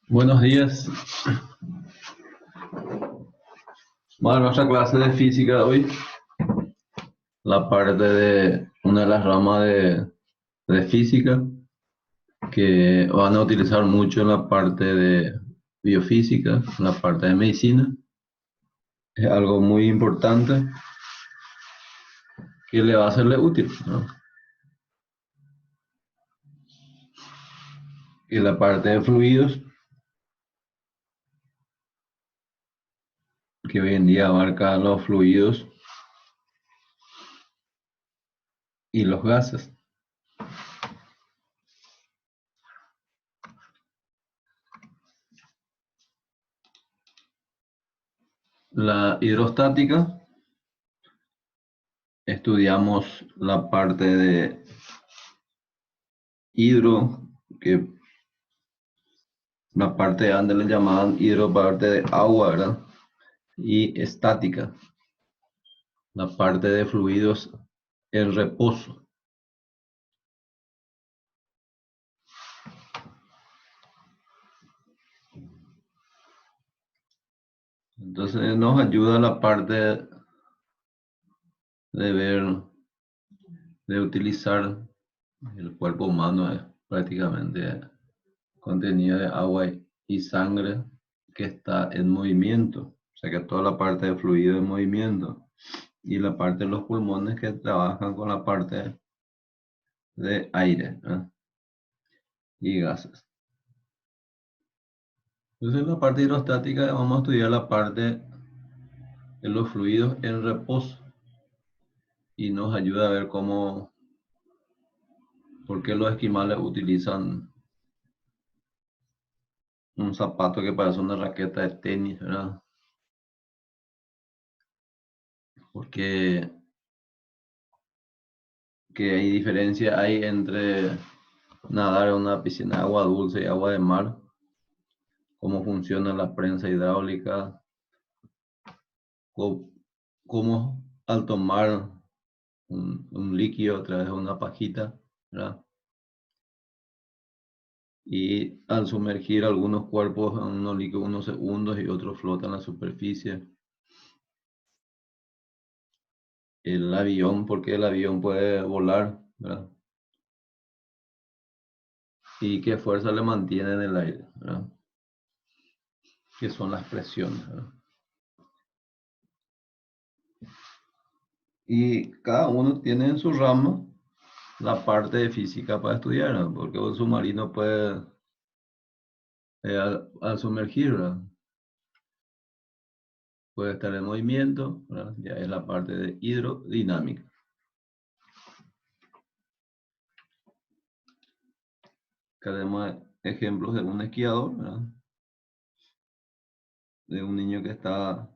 Buenos días. Bueno, nuestra clase de física de hoy, la parte de una de las ramas de física que van a utilizar mucho en la parte de biofísica, en la parte de medicina. Es algo muy importante que le va a serle útil, ¿no? Y la parte de fluidos, que hoy en día abarca los fluidos y los gases. La hidrostática, estudiamos la parte de hidro, que la parte de donde le llamaban hidro, parte de agua, ¿verdad? Y estática, la parte de fluidos en reposo. Entonces nos ayuda la parte de ver, de utilizar el cuerpo humano, es prácticamente contenido de agua y sangre que está en movimiento. O sea que toda la parte de fluido en movimiento y la parte de los pulmones que trabajan con la parte de aire, ¿eh? Y gases. Entonces en la parte hidrostática vamos a estudiar la parte de los fluidos en reposo y nos ayuda a ver por qué los esquimales utilizan un zapato que parece una raqueta de tenis, ¿verdad? Porque que hay diferencia hay entre nadar en una piscina de agua dulce y agua de mar, cómo funciona la prensa hidráulica, cómo al tomar un líquido a través de una pajita, ¿verdad? Y al sumergir algunos cuerpos en unos líquidos unos segundos y otros flotan en la superficie. El avión, porque el avión puede volar, ¿verdad? Y qué fuerza le mantiene en el aire, ¿verdad? Que son las presiones, ¿verdad? Y cada uno tiene en su rama la parte de física para estudiar, ¿no? Porque un submarino puede, al sumergir, ¿verdad? Puede estar en movimiento, ¿verdad? Ya es la parte de hidrodinámica. Acá tenemos ejemplos de un esquiador, ¿verdad? De un niño que está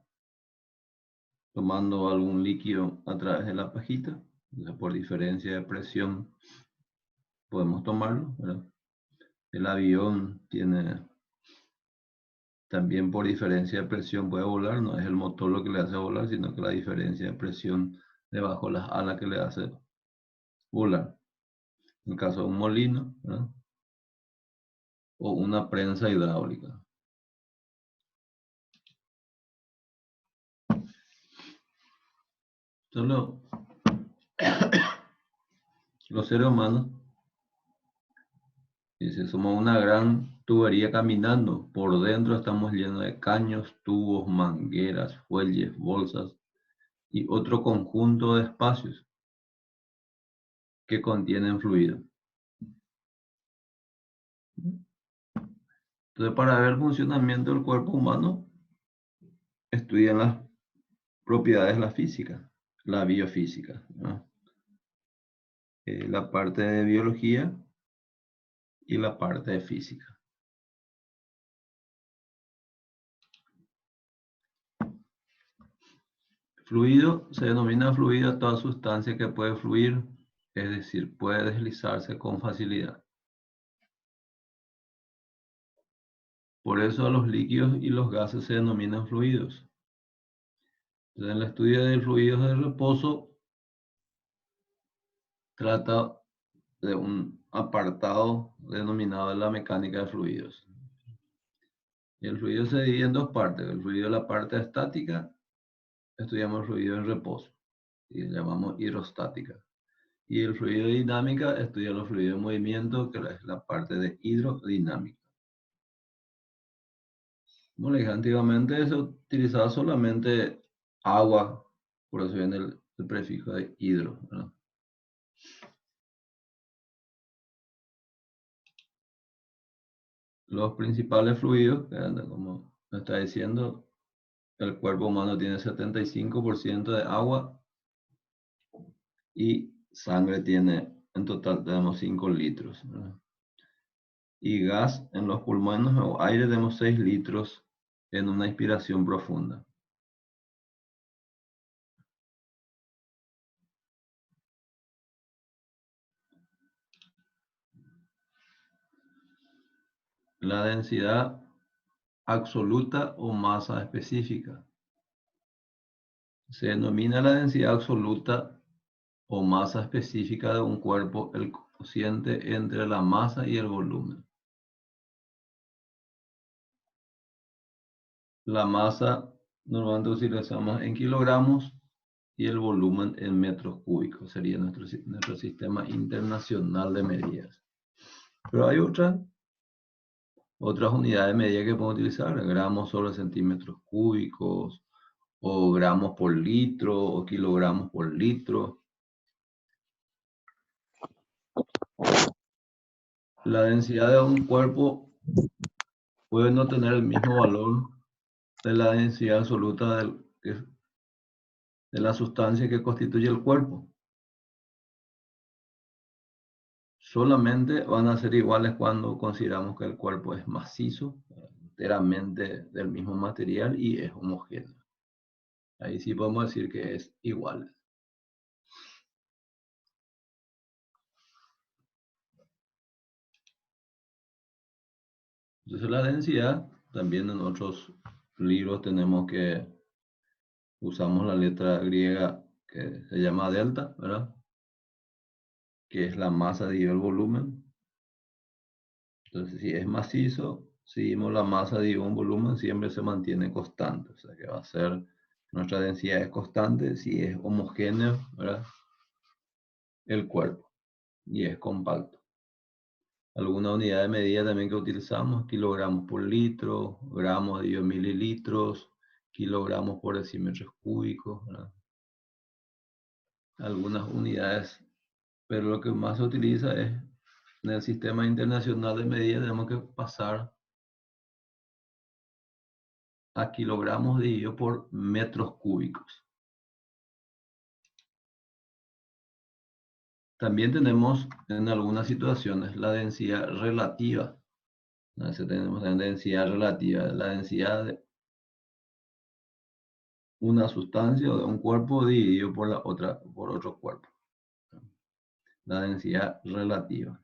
tomando algún líquido a través de la pajita. Entonces, por diferencia de presión podemos tomarlo, ¿verdad? El avión tiene también por diferencia de presión puede volar, no es el motor lo que le hace volar, sino que la diferencia de presión debajo de las alas que le hace volar. En el caso de un molino, ¿verdad? O una prensa hidráulica. Solo los seres humanos, dice, somos una gran tubería caminando. Por dentro estamos llenos de caños, tubos, mangueras, fuelles, bolsas y otro conjunto de espacios que contienen fluido. Entonces, para ver el funcionamiento del cuerpo humano, estudian las propiedades de la física, la biofísica, ¿no? La parte de biología y la parte de física. Fluido se denomina fluido a toda sustancia que puede fluir, es decir, puede deslizarse con facilidad. Por eso a los líquidos y los gases se denominan fluidos. Entonces, en el estudio de fluidos de reposo trata de apartado denominado la mecánica de fluidos. Y el fluido se divide en dos partes. El fluido de la parte estática, estudiamos el fluido en reposo y le llamamos hidrostática. Y el fluido de dinámica estudia los fluidos en movimiento, que es la parte de hidrodinámica. Como le dije, antiguamente se utilizaba solamente agua, por eso viene el prefijo de hidro, ¿verdad? Los principales fluidos, como me está diciendo, el cuerpo humano tiene 75% de agua y sangre tiene, en total tenemos 5 litros, ¿verdad? Y gas en los pulmones o aire tenemos 6 litros en una inspiración profunda. La densidad absoluta o masa específica. Se denomina la densidad absoluta o masa específica de un cuerpo el cociente entre la masa y el volumen. La masa normalmente utilizamos en kilogramos y el volumen en metros cúbicos. Sería nuestro sistema internacional de medidas. Pero hay otras unidades de medida que podemos utilizar, gramos sobre centímetros cúbicos, o gramos por litro, o kilogramos por litro. La densidad de un cuerpo puede no tener el mismo valor de la densidad absoluta de la sustancia que constituye el cuerpo. Solamente van a ser iguales cuando consideramos que el cuerpo es macizo, enteramente del mismo material y es homogéneo. Ahí sí podemos decir que es igual. Entonces la densidad, también en otros libros tenemos que usamos la letra griega que se llama delta, ¿verdad? Que es la masa dividido el volumen. Entonces, si es macizo, seguimos la masa dividido un volumen, siempre se mantiene constante. O sea, que va a ser, nuestra densidad es constante si es homogéneo, ¿verdad? El cuerpo y es compacto. Alguna unidad de medida también que utilizamos, kilogramos por litro, gramos dividido mililitros, kilogramos por decímetros cúbicos, ¿verdad? Algunas unidades, pero lo que más se utiliza es en el sistema internacional de medida, tenemos que pasar a kilogramos dividido por metros cúbicos. También tenemos en algunas situaciones la densidad relativa. Tenemos la densidad relativa, la densidad de una sustancia o de un cuerpo dividido por otro cuerpo. La densidad relativa.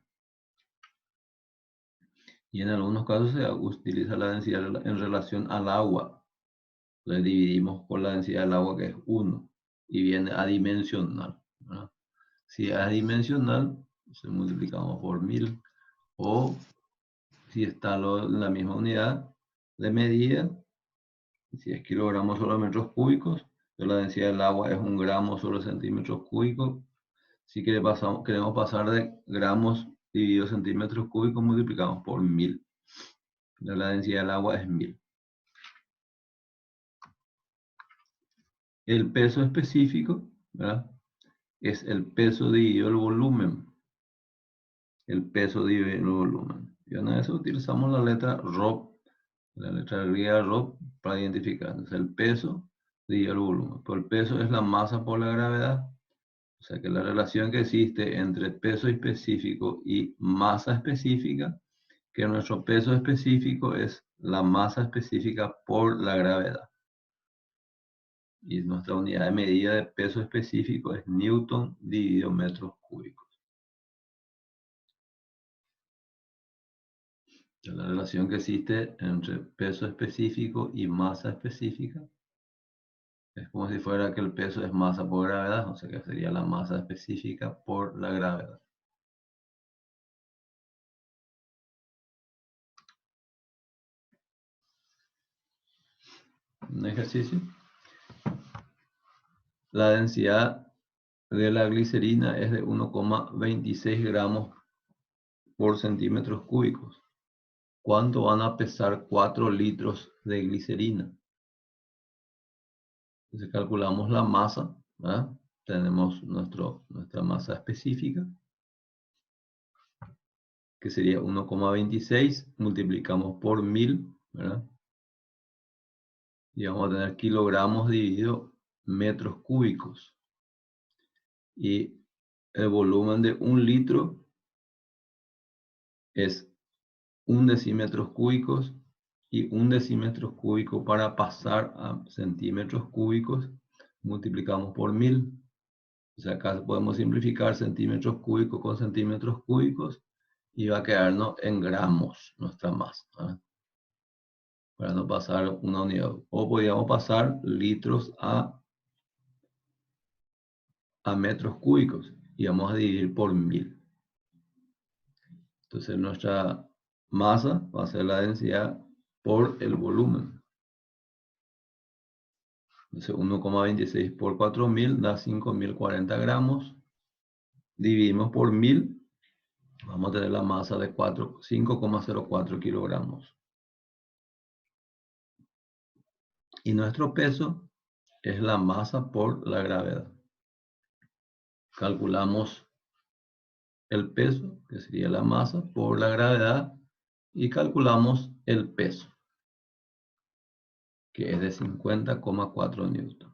Y en algunos casos se utiliza la densidad en relación al agua. Le dividimos por la densidad del agua, que es 1, y viene adimensional, ¿verdad? Si es adimensional, se multiplicamos por 1000, o si está en la misma unidad de medida, si es kilogramos sobre metros cúbicos, la densidad del agua es 1 gramo sobre centímetros cúbicos. Si queremos pasar de gramos dividido centímetros cúbicos, multiplicamos por 1000. La densidad del agua es 1000. El peso específico, ¿verdad?, es el peso dividido el volumen. El peso dividido el volumen. Y una vez utilizamos la letra ρ, la letra griega ρ, para identificar. Entonces el peso dividido el volumen. Pero el peso es la masa por la gravedad. O sea que la relación que existe entre peso específico y masa específica, que nuestro peso específico es la masa específica por la gravedad. Y nuestra unidad de medida de peso específico es Newton dividido metros cúbicos. La relación que existe entre peso específico y masa específica es como si fuera que el peso es masa por gravedad, o sea que sería la masa específica por la gravedad. un ejercicio. La densidad de la glicerina es de 1,26 gramos por centímetros cúbicos. ¿Cuánto van a pesar 4 litros de glicerina? Entonces calculamos la masa, ¿verdad? Tenemos nuestra masa específica, que sería 1,26, multiplicamos por 1000, ¿verdad? Y vamos a tener kilogramos dividido metros cúbicos. Y el volumen de 1 litro es 1 decímetros cúbicos, y 1 decímetro cúbico para pasar a centímetros cúbicos, multiplicamos por 1000. O sea, acá podemos simplificar centímetros cúbicos con centímetros cúbicos y va a quedarnos en gramos nuestra masa, ¿verdad? Para no pasar una unidad. O podríamos pasar litros a metros cúbicos y vamos a dividir por 1000. Entonces nuestra masa va a ser la densidad por el volumen. Entonces 1,26 por 4000 da 5040 gramos. Dividimos por 1000. Vamos a tener la masa de 5,04 kilogramos. Y nuestro peso es la masa por la gravedad. Calculamos el peso, que sería la masa, por la gravedad, y calculamos el peso, que es de 50,4 newton.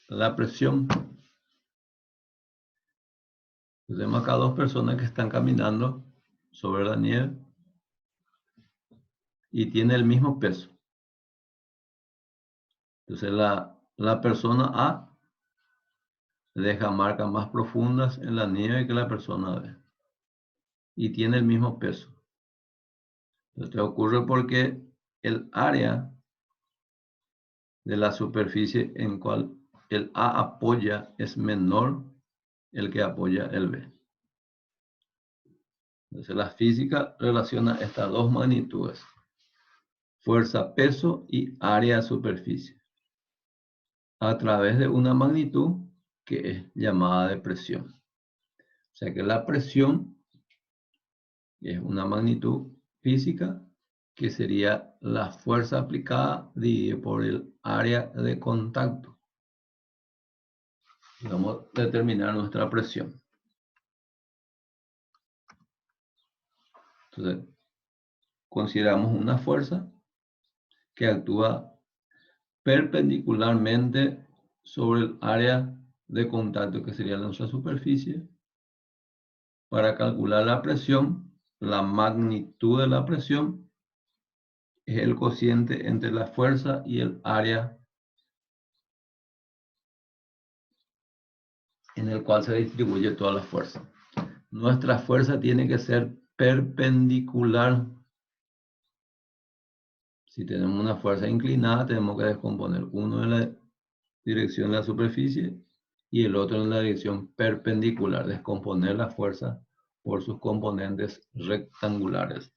La presión. Tenemos acá dos personas que están caminando sobre la nieve y tienen el mismo peso. Entonces la persona A deja marcas más profundas en la nieve que la persona B. Y tiene el mismo peso. Esto ocurre porque el área de la superficie en cual el A apoya es menor el que apoya el B. Entonces la física relaciona estas dos magnitudes: fuerza, peso y área de superficie, a través de una magnitud que es llamada de presión. O sea que la presión es una magnitud física que sería la fuerza aplicada dividido por el área de contacto. Vamos a determinar nuestra presión. Entonces, consideramos una fuerza que actúa perpendicularmente sobre el área de contacto, que sería nuestra superficie. Para calcular la presión, la magnitud de la presión es el cociente entre la fuerza y el área en el cual se distribuye toda la fuerza. Nuestra fuerza tiene que ser perpendicular. Si tenemos una fuerza inclinada, tenemos que descomponer uno en la dirección de la superficie y el otro en la dirección perpendicular, descomponer la fuerza por sus componentes rectangulares.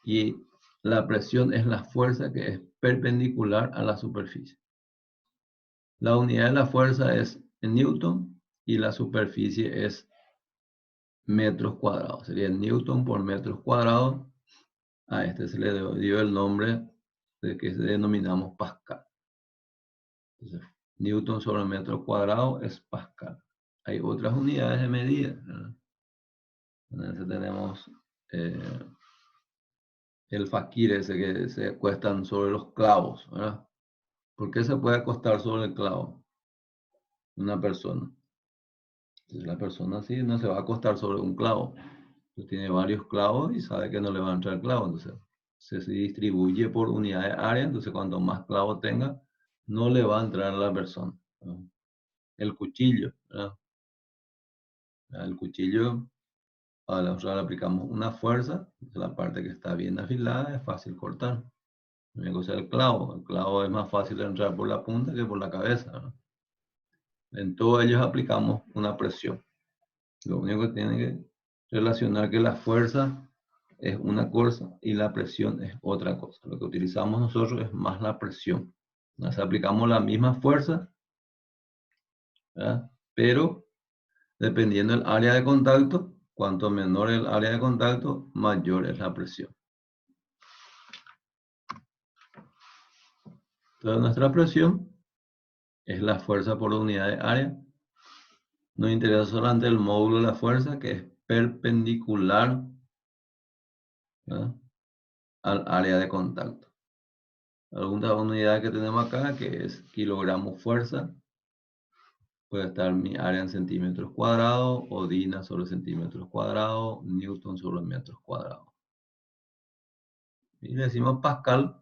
Y la presión es la fuerza que es perpendicular a la superficie. La unidad de la fuerza es Newton y la superficie es metros cuadrados. Sería Newton por metros cuadrados. A este se le dio el nombre de que denominamos Pascal. Entonces, Newton sobre metro cuadrado es Pascal. Hay otras unidades de medida, ¿verdad? Entonces tenemos el fakir ese que se acuestan sobre los clavos, ¿verdad? ¿Por qué se puede acostar sobre el clavo una persona? Entonces la persona sí no se va a acostar sobre un clavo. Entonces, tiene varios clavos y sabe que no le va a entrar clavo. Entonces se distribuye por unidad de área. Entonces cuanto más clavos tenga, no le va a entrar a la persona, ¿verdad? El cuchillo, ¿verdad? El cuchillo, a nosotros le aplicamos una fuerza. La parte que está bien afilada es fácil cortar. La cosa es el clavo es más fácil de entrar por la punta que por la cabeza, ¿verdad? En todos ellos aplicamos una presión. Lo único que tiene que relacionar que la fuerza es una cosa y la presión es otra cosa. Lo que utilizamos nosotros es más la presión. Nos aplicamos la misma fuerza, ¿verdad? Pero dependiendo del área de contacto, cuanto menor el área de contacto, mayor es la presión. Entonces nuestra presión es la fuerza por unidad de área. Nos interesa solamente el módulo de la fuerza, que es perpendicular, ¿verdad?, al área de contacto. Alguna unidad que tenemos acá, que es kilogramos fuerza, puede estar mi área en centímetros cuadrados, o DINA sobre centímetros cuadrados, Newton sobre metros cuadrados. Y le decimos Pascal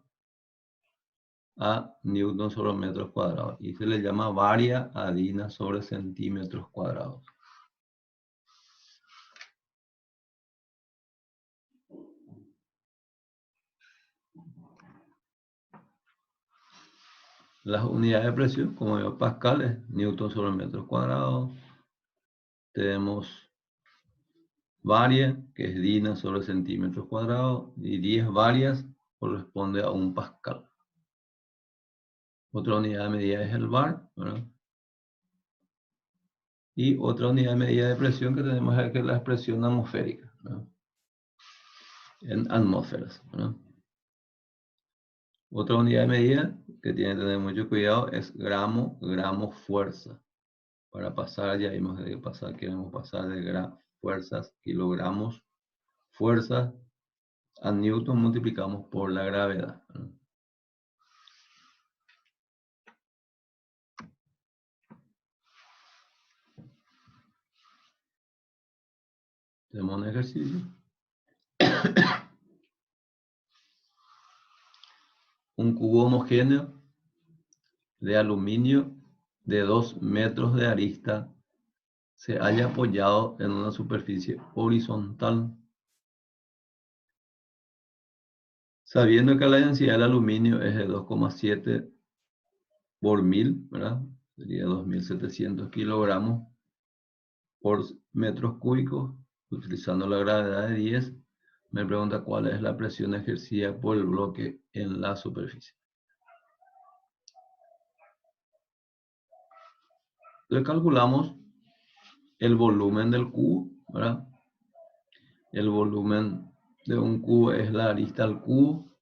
a Newton sobre metros cuadrados. Y se le llama varia a DINA sobre centímetros cuadrados. Las unidades de presión, como digo, Pascal es Newton sobre metros cuadrados. Tenemos varia, que es DINA sobre centímetros cuadrados, y 10 varias corresponde a un Pascal. Otra unidad de medida es el bar, ¿verdad? Y otra unidad de medida de presión que tenemos es la presión atmosférica, ¿verdad?, en atmósferas, ¿verdad? Otra unidad de medida que tiene que tener mucho cuidado es gramo fuerza. Para pasar, ya vimos que queremos pasar de fuerzas, kilogramos, fuerza, a Newton multiplicamos por la gravedad, ¿verdad? Tenemos un ejercicio. Un cubo homogéneo de aluminio de 2 metros de arista se halla apoyado en una superficie horizontal. Sabiendo que la densidad del aluminio es de 2,7 por 1000, ¿verdad? Sería 2700 kilogramos por metros cúbicos, utilizando la gravedad de 10, me pregunta cuál es la presión ejercida por el bloque en la superficie. Le calculamos el volumen del cubo, ¿verdad? El volumen de un cubo es la arista al cubo.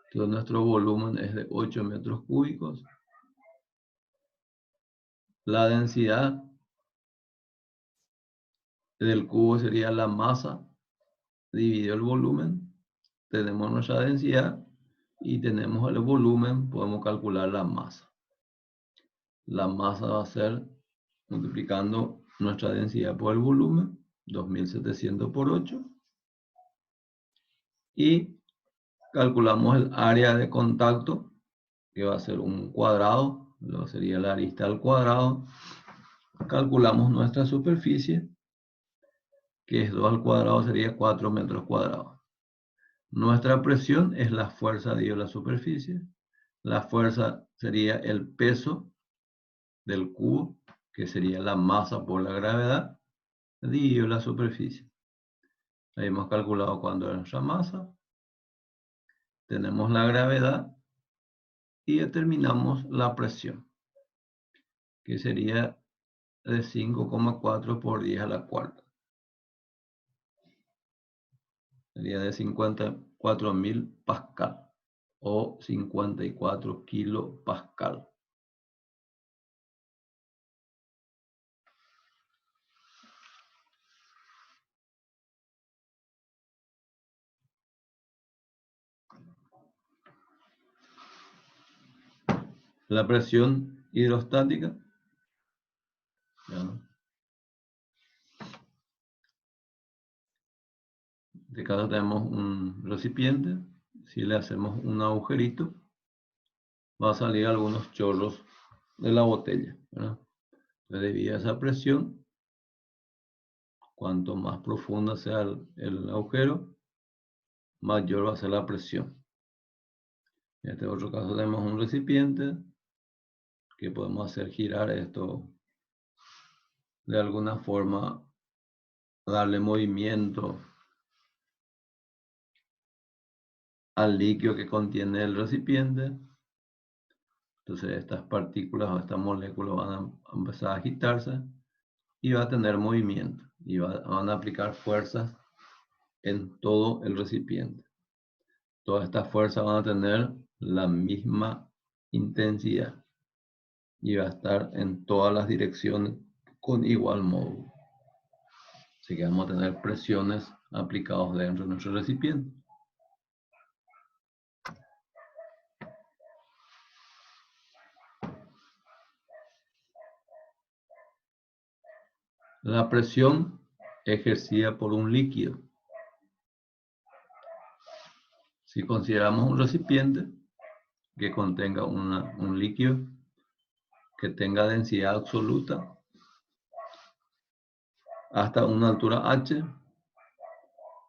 Entonces nuestro volumen es de 8 metros cúbicos. La densidad del cubo sería la masa dividido el volumen. Tenemos nuestra densidad y tenemos el volumen, podemos calcular la masa. La masa va a ser multiplicando nuestra densidad por el volumen, 2700 por 8. Y calculamos el área de contacto, que va a ser un cuadrado, lo sería la arista al cuadrado. Calculamos nuestra superficie, que es 2 al cuadrado, sería 4 metros cuadrados. Nuestra presión es la fuerza dividido la superficie. La fuerza sería el peso del cubo, que sería la masa por la gravedad, dividido la superficie. Ahí hemos calculado cuánto es nuestra masa. Tenemos la gravedad y determinamos la presión, que sería de 5,4 por 10 a la cuarta. Sería de 54.000 pascal o 54 kilopascal. La presión hidrostática, ¿ya? En este caso tenemos un recipiente. Si le hacemos un agujerito, va a salir algunos chorros de la botella, ¿verdad? Entonces, debido a esa presión, cuanto más profunda sea el agujero, mayor va a ser la presión. En este otro caso tenemos un recipiente que podemos hacer girar esto de alguna forma darle movimiento al líquido que contiene el recipiente. Entonces estas partículas o estas moléculas van a empezar a agitarse y va a tener movimiento y van a aplicar fuerzas en todo el recipiente. Todas estas fuerzas van a tener la misma intensidad y va a estar en todas las direcciones con igual modo. Así que vamos a tener presiones aplicadas dentro de nuestro recipiente. La presión ejercida por un líquido. Si consideramos un recipiente que contenga un líquido que tenga densidad absoluta hasta una altura h,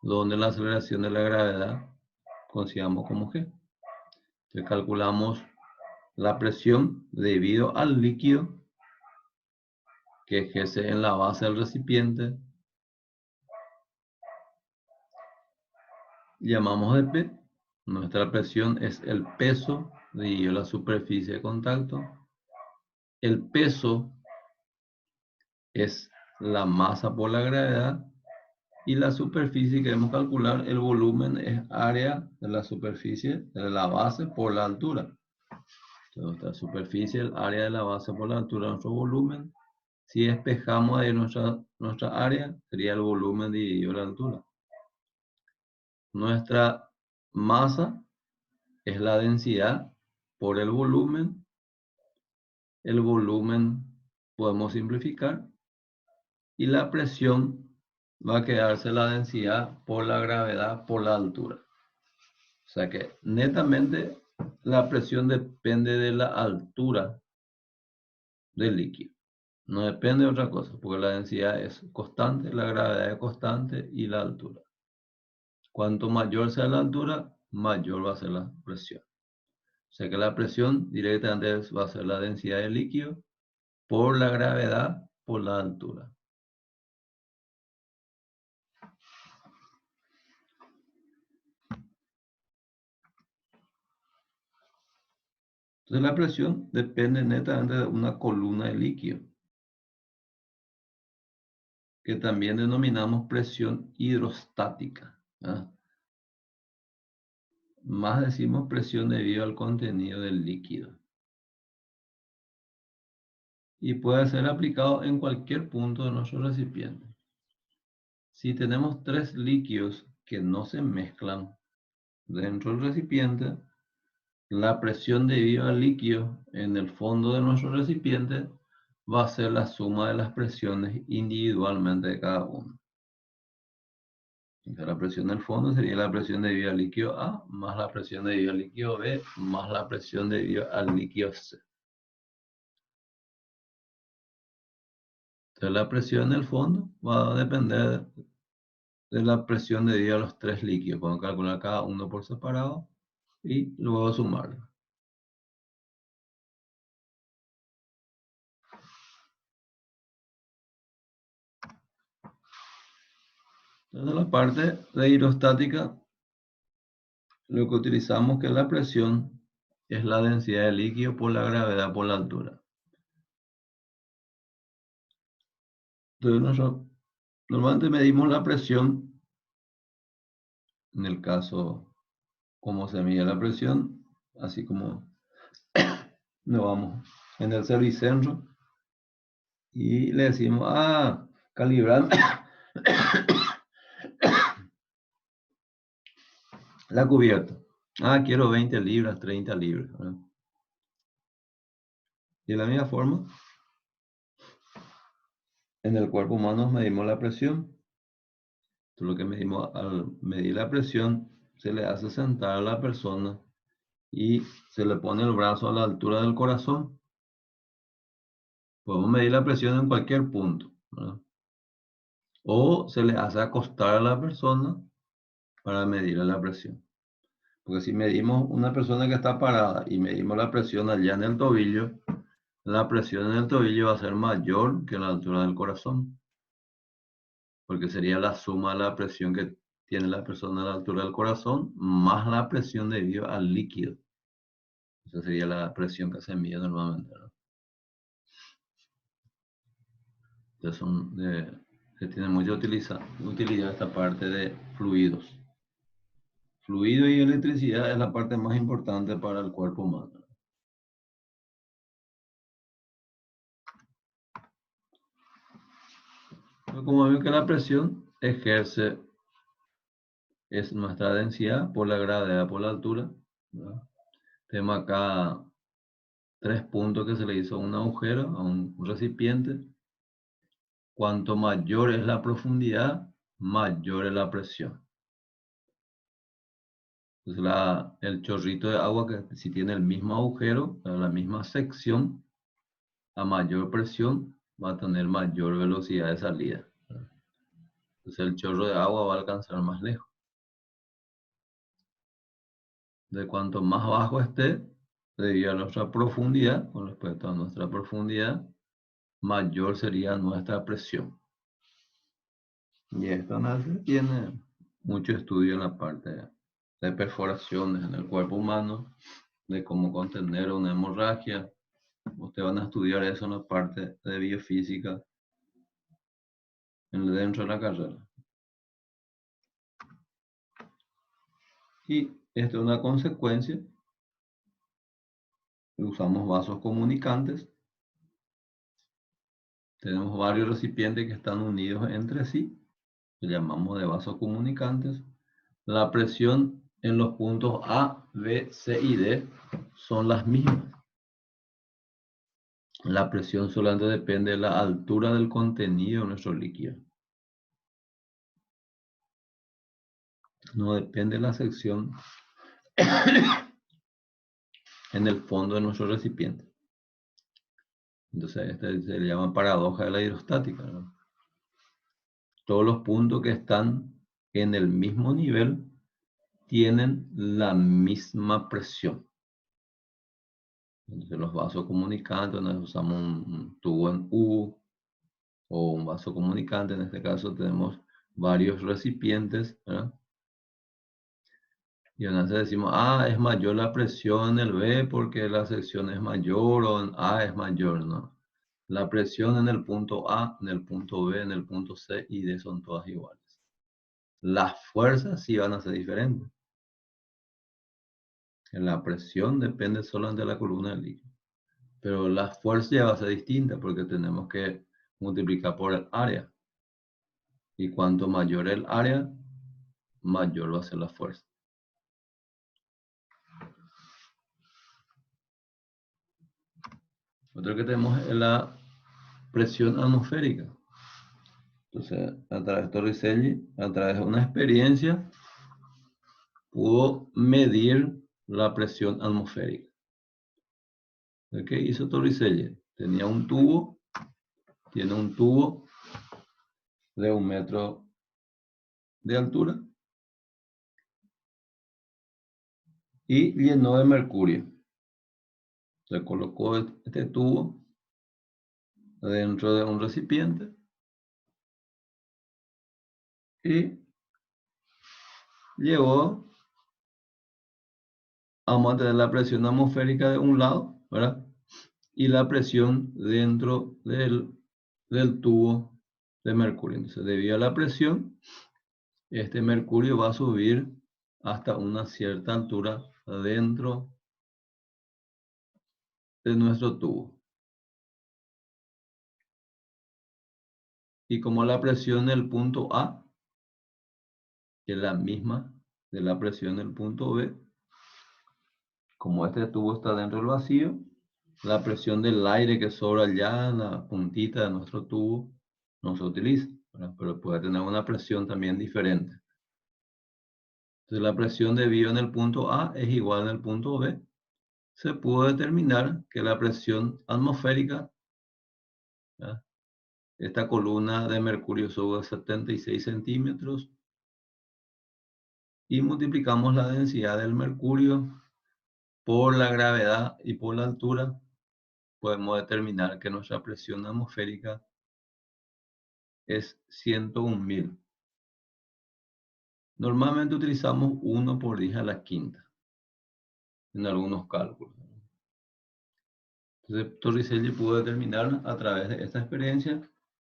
donde la aceleración de la gravedad consideramos como g. Entonces calculamos la presión debido al líquido que ejerce en la base del recipiente. Llamamos de P. Nuestra presión es el peso dividido la superficie de contacto. El peso es la masa por la gravedad. Y la superficie que queremos calcular, el volumen, es área de la superficie de la base por la altura. Entonces, nuestra superficie, el área de la base por la altura de nuestro volumen. Si despejamos de nuestra área, sería el volumen dividido la altura. Nuestra masa es la densidad por el volumen. El volumen podemos simplificar. Y la presión va a quedarse la densidad por la gravedad por la altura. O sea que netamente la presión depende de la altura del líquido. No depende de otra cosa, porque la densidad es constante, la gravedad es constante y la altura. Cuanto mayor sea la altura, mayor va a ser la presión. O sea que la presión directamente va a ser la densidad del líquido por la gravedad por la altura. Entonces la presión depende netamente de una columna de líquido, que también denominamos presión hidrostática. Más decimos presión debido al contenido del líquido. Y puede ser aplicado en cualquier punto de nuestro recipiente. Si tenemos tres líquidos que no se mezclan dentro del recipiente, la presión debido al líquido en el fondo de nuestro recipiente va a ser la suma de las presiones individualmente de cada uno. Entonces, la presión del fondo sería la presión debido al líquido A más la presión debido al líquido B más la presión debido al líquido C. Entonces, la presión del fondo va a depender de la presión debido a los tres líquidos. Podemos calcular cada uno por separado y luego sumarlo. Entonces, la parte de hidrostática, lo que utilizamos que la presión es la densidad del líquido por la gravedad por la altura. Entonces, normalmente medimos la presión, en el caso, como se mide la presión, así como nos vamos en el servicentro y le decimos, calibrar la cubierta. Quiero 20 libras, 30 libras. ¿Verdad? Y de la misma forma, en el cuerpo humano medimos la presión. Entonces, lo que medimos al medir la presión, se le hace sentar a la persona y se le pone el brazo a la altura del corazón. Podemos medir la presión en cualquier punto, ¿verdad? O se le hace acostar a la persona para medir la presión. Porque si medimos una persona que está parada y medimos la presión allá en el tobillo, la presión en el tobillo va a ser mayor que la altura del corazón, porque sería la suma de la presión que tiene la persona a la altura del corazón, más la presión debido al líquido. Esa sería la presión que se mide normalmente, ¿no? Entonces se tiene mucha utilidad esta parte de fluidos. Fluido y electricidad es la parte más importante para el cuerpo humano. Pero como vemos que la presión es nuestra densidad por la gravedad, por la altura, ¿verdad? Tenemos acá 3 puntos que se le hizo un agujero a un recipiente. Cuanto mayor es la profundidad, mayor es la presión. Entonces el chorrito de agua, que si tiene el mismo agujero, la misma sección, a mayor presión va a tener mayor velocidad de salida. Entonces el chorro de agua va a alcanzar más lejos. De cuanto más bajo esté, debido a nuestra profundidad, con respecto a nuestra profundidad, mayor sería nuestra presión. Y esto tiene mucho estudio en la parte de perforaciones en el cuerpo humano, de cómo contener una hemorragia. Ustedes van a estudiar eso en la parte de biofísica dentro de la carrera. Y esto es una consecuencia. Usamos vasos comunicantes. Tenemos varios recipientes que están unidos entre sí, que llamamos de vasos comunicantes. La presión en los puntos A, B, C y D son las mismas. La presión solamente depende de la altura del contenido de nuestro líquido. No depende de la sección en el fondo de nuestro recipiente. Entonces, este se le llama paradoja de la hidrostática, ¿no? Todos los puntos que están en el mismo nivel tienen la misma presión. Entonces, los vasos comunicantes, donde usamos un tubo en U o un vaso comunicante, en este caso tenemos varios recipientes, ¿verdad? Y entonces decimos, es mayor la presión en el B porque la sección es mayor, o en A es mayor, ¿no? La presión en el punto A, en el punto B, en el punto C y D son todas iguales. Las fuerzas sí van a ser diferentes. La presión depende solamente de la columna del líquido. Pero la fuerza ya va a ser distinta porque tenemos que multiplicar por el área. Y cuanto mayor el área, mayor va a ser la fuerza. Otro que tenemos es la presión atmosférica. Entonces, a través de Torricelli, a través de una experiencia, pudo medir la presión atmosférica. ¿Qué hizo Torricelli? Tiene un tubo de 1 metro de altura y llenó de mercurio. Se colocó este tubo dentro de un recipiente y llegó a mantener la presión atmosférica de un lado, ¿verdad? Y la presión dentro del tubo de mercurio. Entonces, debido a la presión, este mercurio va a subir hasta una cierta altura dentro de nuestro tubo. Y como la presión del punto A, que es la misma de la presión del punto B, como este tubo está dentro del vacío, la presión del aire que sobra allá en la puntita de nuestro tubo no se utiliza, ¿verdad? Pero puede tener una presión también diferente. Entonces la presión de vivo en el punto A es igual en el punto B. Se pudo determinar que la presión atmosférica, ¿verdad? Esta columna de mercurio sube 76 centímetros y multiplicamos la densidad del mercurio por la gravedad y por la altura, podemos determinar que nuestra presión atmosférica es 101.000. Normalmente utilizamos 1 por 10 a la quinta en algunos cálculos. Entonces, Torricelli pudo determinar a través de esta experiencia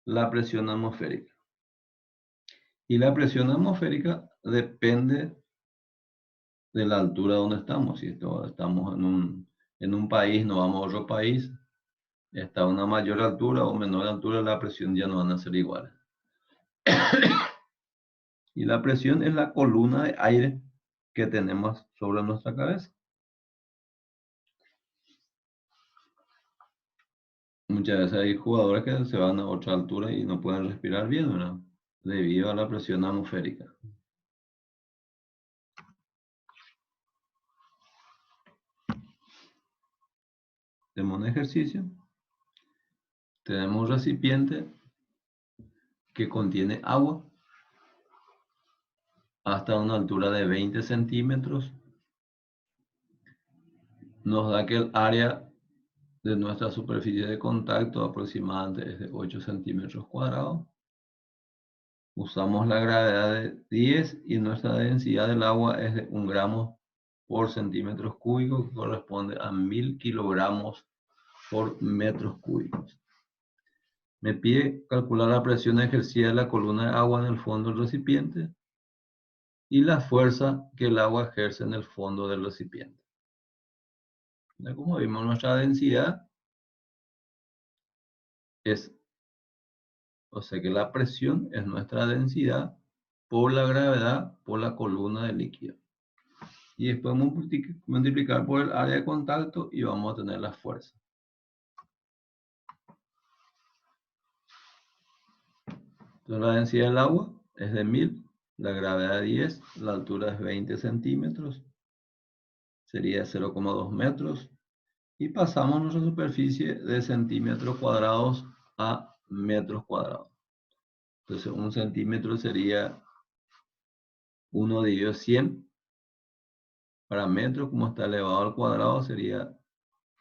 la presión atmosférica. Y la presión atmosférica depende de la altura donde estamos. Si estamos en un país, no vamos a otro país, está a una mayor altura o menor altura, la presión ya no van a ser iguales. Y la presión es la columna de aire que tenemos sobre nuestra cabeza. Muchas veces hay jugadores que se van a otra altura y no pueden respirar bien, ¿verdad? Debido a la presión atmosférica. Tenemos un ejercicio. Tenemos un recipiente que contiene agua hasta una altura de 20 centímetros. Nos da que el área de nuestra superficie de contacto aproximadamente es de 8 centímetros cuadrados. Usamos la gravedad de 10 y nuestra densidad del agua es de 1 gramo por centímetros cúbicos, que corresponde a 1000 kilogramos por metros cúbicos. Me pide calcular la presión ejercida de la columna de agua en el fondo del recipiente y la fuerza que el agua ejerce en el fondo del recipiente. Como vimos, nuestra densidad es, o sea que la presión es nuestra densidad por la gravedad por la columna de líquido. Y después multiplicar por el área de contacto y vamos a tener la fuerza. Entonces la densidad del agua es de 1000, la gravedad 10, la altura es 20 centímetros, sería 0,2 metros. Y pasamos nuestra superficie de centímetros cuadrados a metros cuadrados. Entonces 1 centímetro sería 1 dividido 100. Para metro, como está elevado al cuadrado, sería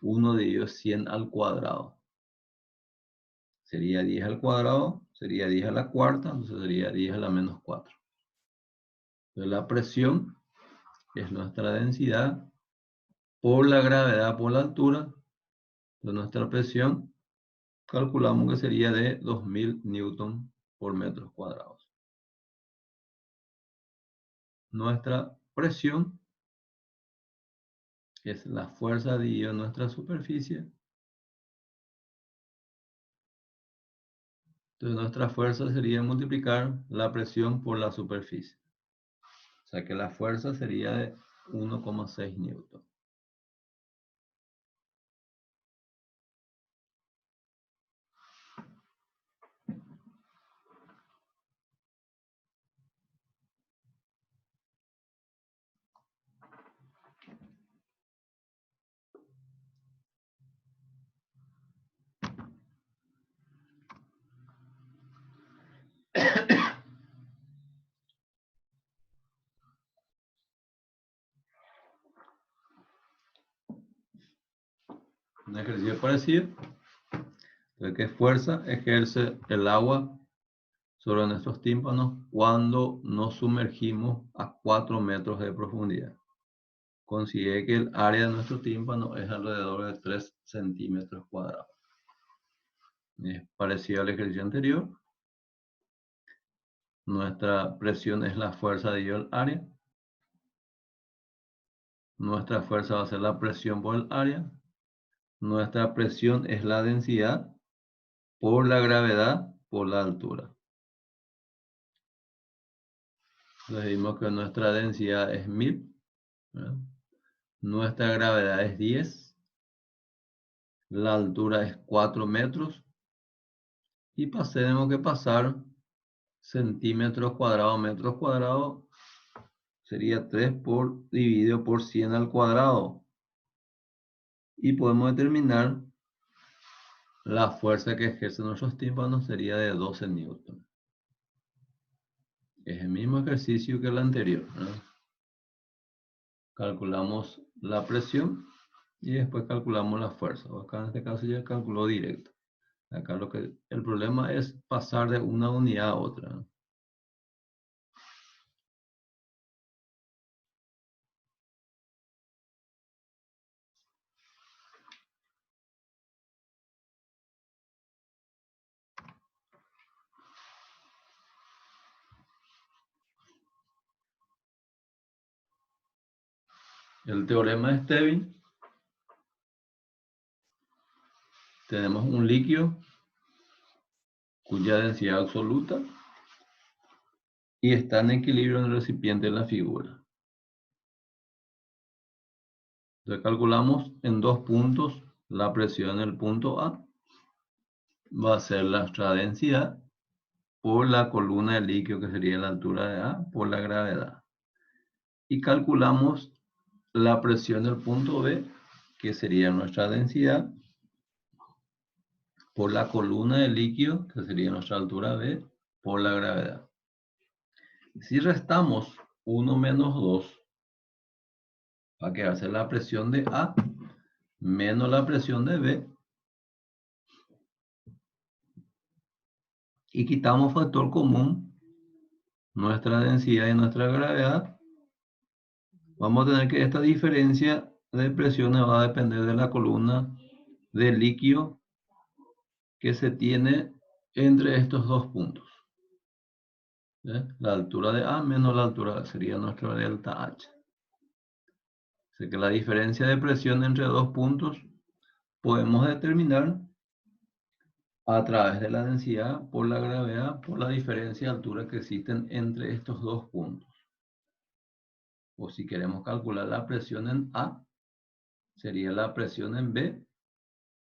1 dividido 100 al cuadrado. Sería 10 al cuadrado, sería 10 a la cuarta, entonces sería 10 a la menos 4. Entonces la presión es nuestra densidad por la gravedad por la altura. De nuestra presión calculamos que sería de 2000 newton por metros cuadrados. Nuestra presión es la fuerza dividida nuestra superficie. Entonces nuestra fuerza sería multiplicar la presión por la superficie. O sea que la fuerza sería de 1,6 newton. Un ejercicio parecido. Entonces, ¿qué fuerza ejerce el agua sobre nuestros tímpanos cuando nos sumergimos a 4 metros de profundidad? Considere que el área de nuestro tímpano es alrededor de 3 centímetros cuadrados. Es parecido al ejercicio anterior. Nuestra presión es la fuerza dividido el área. Nuestra fuerza va a ser la presión por el área. Nuestra presión es la densidad por la gravedad por la altura. Entonces vimos que nuestra densidad es 1000. ¿Verdad? Nuestra gravedad es 10. La altura es 4 metros. Y tenemos que pasar centímetros cuadrados, metros cuadrados. Sería 3 dividido por 100 al cuadrado. Y podemos determinar la fuerza que ejercen nuestros tímpanos sería de 12 newton. Es el mismo ejercicio que el anterior, ¿verdad? Calculamos la presión y después calculamos la fuerza. Acá en este caso ya calculó directo. Acá el problema es pasar de una unidad a otra. El teorema de Stevin. Tenemos un líquido cuya densidad absoluta y está en equilibrio en el recipiente de la figura. Entonces calculamos en 2 puntos la presión en el punto A. Va a ser nuestra densidad por la columna del líquido, que sería la altura de A, por la gravedad. Y calculamos la presión del punto B, que sería nuestra densidad, por la columna del líquido, que sería nuestra altura B, por la gravedad. Si restamos 1 menos 2, va a quedarse la presión de A menos la presión de B. Y quitamos factor común, nuestra densidad y nuestra gravedad. Vamos a tener que esta diferencia de presiones va a depender de la columna del líquido que se tiene entre estos 2 puntos. La altura de A menos la altura sería nuestra delta H. Así que la diferencia de presión entre 2 puntos podemos determinar a través de la densidad por la gravedad por la diferencia de altura que existen entre estos 2 puntos. O si queremos calcular la presión en A, sería la presión en B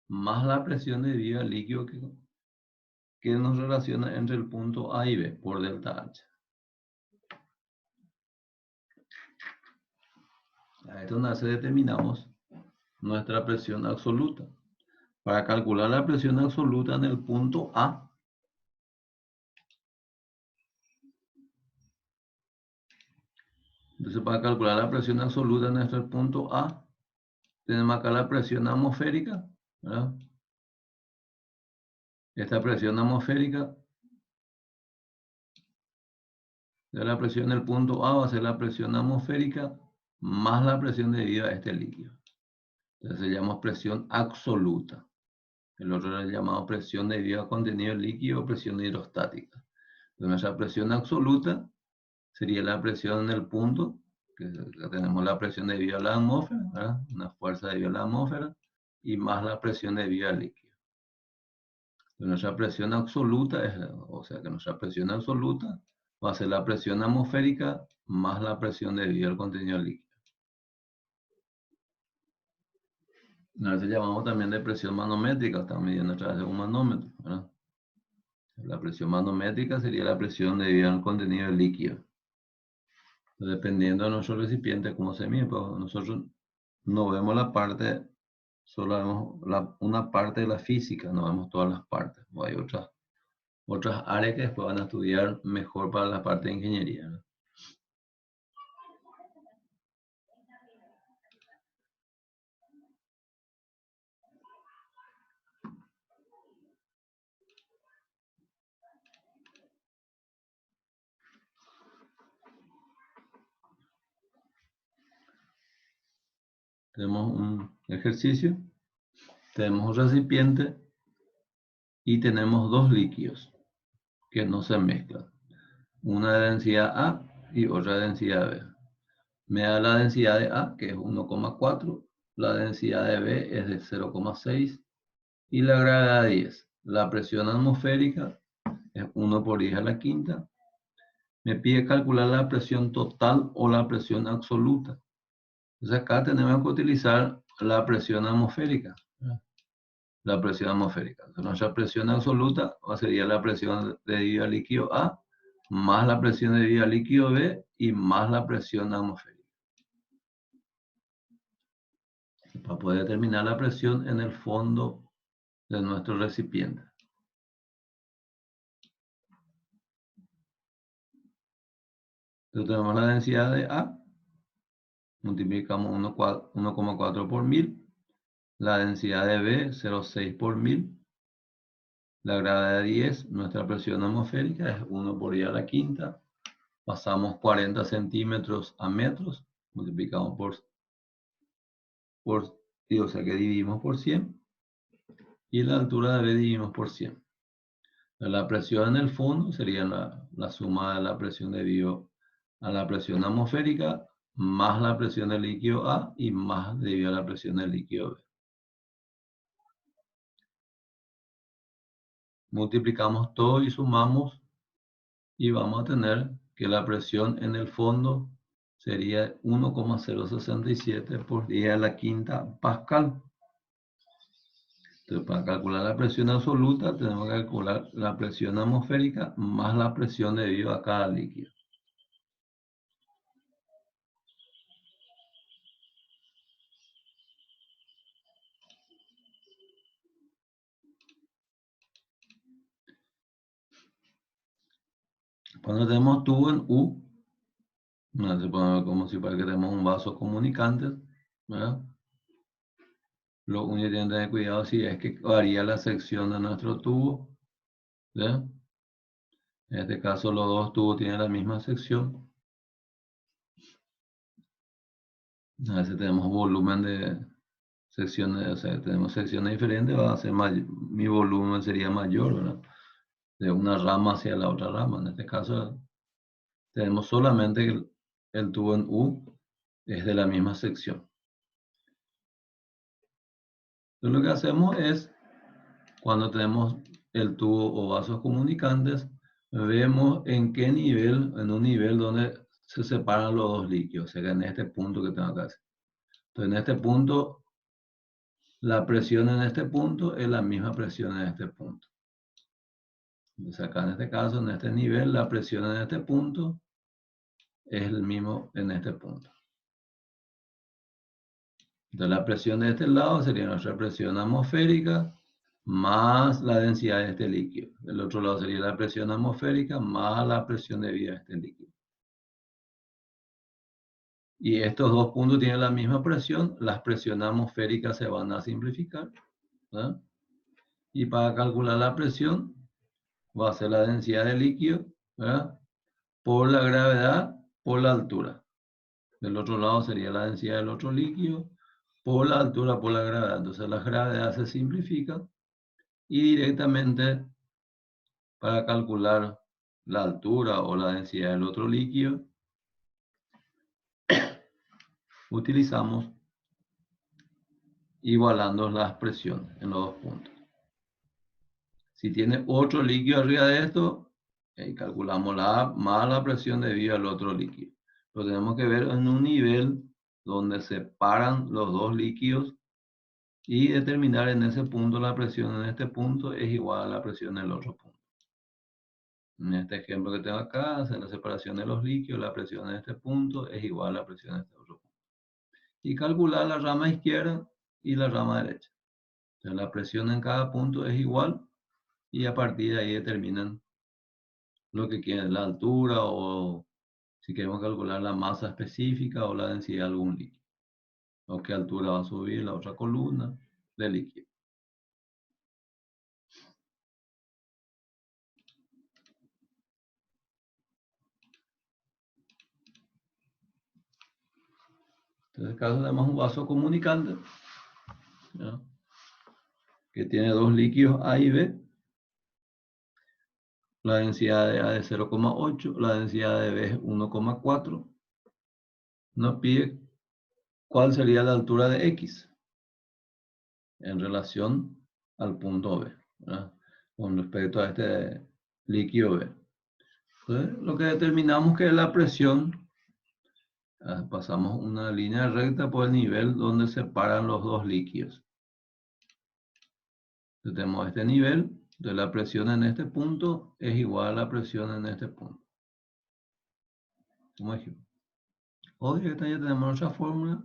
más la presión debido al líquido que nos relaciona entre el punto A y B por delta H. A esto una vez determinamos nuestra presión absoluta. Para calcular la presión absoluta en el punto A, entonces para calcular la presión absoluta en nuestro punto A, tenemos acá la presión atmosférica, ¿verdad? Esta presión atmosférica de la presión del punto A va a ser la presión atmosférica más la presión debida a este líquido. Entonces se llama presión absoluta. El otro es llamado presión debida a contenido líquido o presión hidrostática. Entonces nuestra presión absoluta sería la presión en el punto, que tenemos la presión debida a la atmósfera, ¿verdad? Una fuerza debida a la atmósfera, y más la presión debida al líquido. Entonces nuestra presión absoluta, o sea que nuestra presión absoluta va a ser la presión atmosférica más la presión debida al contenido líquido. A veces llamamos también de presión manométrica, estamos midiendo a través de un manómetro, ¿verdad? La presión manométrica sería la presión debida al contenido del líquido. Entonces, dependiendo de nuestro recipiente, cómo se mide, pues nosotros no vemos la parte, solo vemos una parte de la física, no vemos todas las partes. O hay otras áreas que después van a estudiar mejor para la parte de ingeniería, ¿no? Tenemos un ejercicio, tenemos un recipiente y tenemos 2 líquidos que no se mezclan. Una de densidad A y otra de densidad B. Me da la densidad de A, que es 1,4, la densidad de B es de 0,6 y la gravedad de 10. La presión atmosférica es 1 por 10 a la quinta. Me pide calcular la presión total o la presión absoluta. Entonces acá tenemos que utilizar la presión atmosférica. La presión atmosférica. Entonces nuestra presión absoluta sería la presión debida al líquido A más la presión debida al líquido B y más la presión atmosférica. Para poder determinar la presión en el fondo de nuestro recipiente. Entonces tenemos la densidad de A, multiplicamos 1,4 por 1000 La densidad de B, 0,6 por 1000. La gravedad 10, nuestra presión atmosférica es 1 por 10 a la quinta. Pasamos 40 centímetros a metros, multiplicamos o sea que dividimos por 100. Y la altura de B dividimos por 100. La presión en el fondo sería la suma de la presión debido a la presión atmosférica más la presión del líquido A y más debido a la presión del líquido B. Multiplicamos todo y sumamos y vamos a tener que la presión en el fondo sería 1,067 por 10 a la quinta pascal. Entonces, para calcular la presión absoluta, tenemos que calcular la presión atmosférica más la presión debido a cada líquido. Cuando tenemos tubo en U, se pone como si para que tenemos un vaso comunicante, ¿verdad? Lo único que tienen que tener cuidado si es que varía la sección de nuestro tubo, ¿verdad? En este caso los dos tubos tienen la misma sección. A veces tenemos volumen de secciones, o sea, tenemos secciones diferentes, va a ser mi volumen sería mayor, ¿verdad? De una rama hacia la otra rama. En este caso tenemos solamente el tubo en U es de la misma sección. Entonces lo que hacemos es, cuando tenemos el tubo o vasos comunicantes, vemos en qué nivel, en un nivel donde se separan los dos líquidos, o sea, en este punto que tengo acá. Entonces en este punto, la presión en este punto es la misma presión en este punto. Entonces acá en este caso, en este nivel, la presión en este punto es el mismo en este punto. Entonces la presión de este lado sería nuestra presión atmosférica más la densidad de este líquido. Del otro lado sería la presión atmosférica más la presión debida a este líquido. Y estos dos puntos tienen la misma presión, las presiones atmosféricas se van a simplificar, ¿verdad? Y para calcular la presión, va a ser la densidad del líquido, ¿verdad? Por la gravedad, por la altura. Del otro lado sería la densidad del otro líquido, por la altura, por la gravedad. Entonces la gravedad se simplifica y directamente para calcular la altura o la densidad del otro líquido, utilizamos igualando las presiones en los dos puntos. Si tiene otro líquido arriba de esto, calculamos más la presión debido al otro líquido. Lo tenemos que ver en un nivel donde separan los dos líquidos y determinar en ese punto la presión en este punto es igual a la presión en el otro punto. En este ejemplo que tengo acá, en la separación de los líquidos, la presión en este punto es igual a la presión en este otro punto. Y calcular la rama izquierda y la rama derecha. Entonces la presión en cada punto es igual y a partir de ahí determinan lo que quieren, la altura o si queremos calcular la masa específica o la densidad de algún líquido. O qué altura va a subir la otra columna del líquido. En este caso tenemos un vaso comunicante, ¿ya? Que tiene dos líquidos A y B. La densidad de A es 0,8, la densidad de B es 1,4. Nos pide cuál sería la altura de X en relación al punto B, ¿verdad? Con respecto a este líquido B. Entonces, lo que determinamos que es la presión, pasamos una línea recta por el nivel donde separan los dos líquidos. Entonces, tenemos este nivel, de la presión en este punto es igual a la presión en este punto. Como ejemplo. O directamente ya tenemos nuestra fórmula,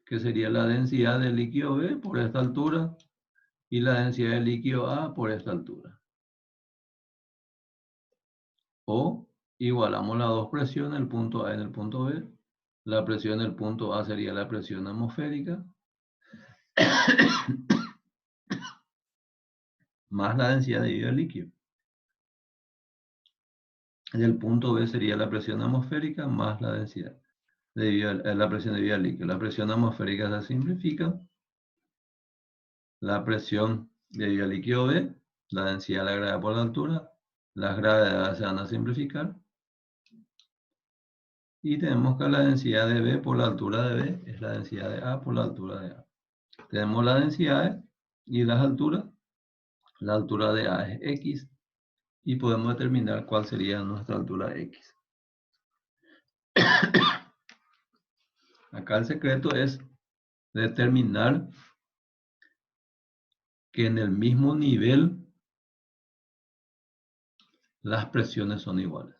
que sería la densidad del líquido B por esta altura y la densidad del líquido A por esta altura. O igualamos las dos presiones, el punto A y el punto B. La presión del punto A sería la presión atmosférica más la densidad debido al líquido. En el punto B sería la presión atmosférica más la densidad debido a la presión debida al líquido. La presión atmosférica se simplifica. La presión debido al líquido B, la densidad de la gravedad por la altura, las gravedades se van a simplificar. Y tenemos que la densidad de B por la altura de B es la densidad de A por la altura de A. Tenemos las densidades y las alturas. La altura de A es X y podemos determinar cuál sería nuestra altura X. Acá el secreto es determinar que en el mismo nivel las presiones son iguales.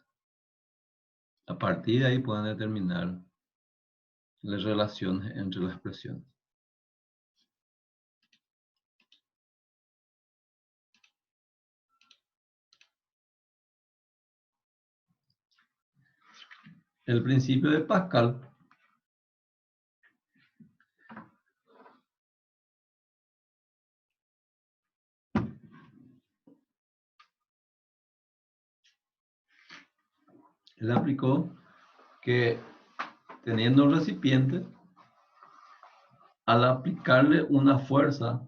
A partir de ahí pueden determinar las relaciones entre las presiones. El principio de Pascal él aplicó que teniendo un recipiente, al aplicarle una fuerza,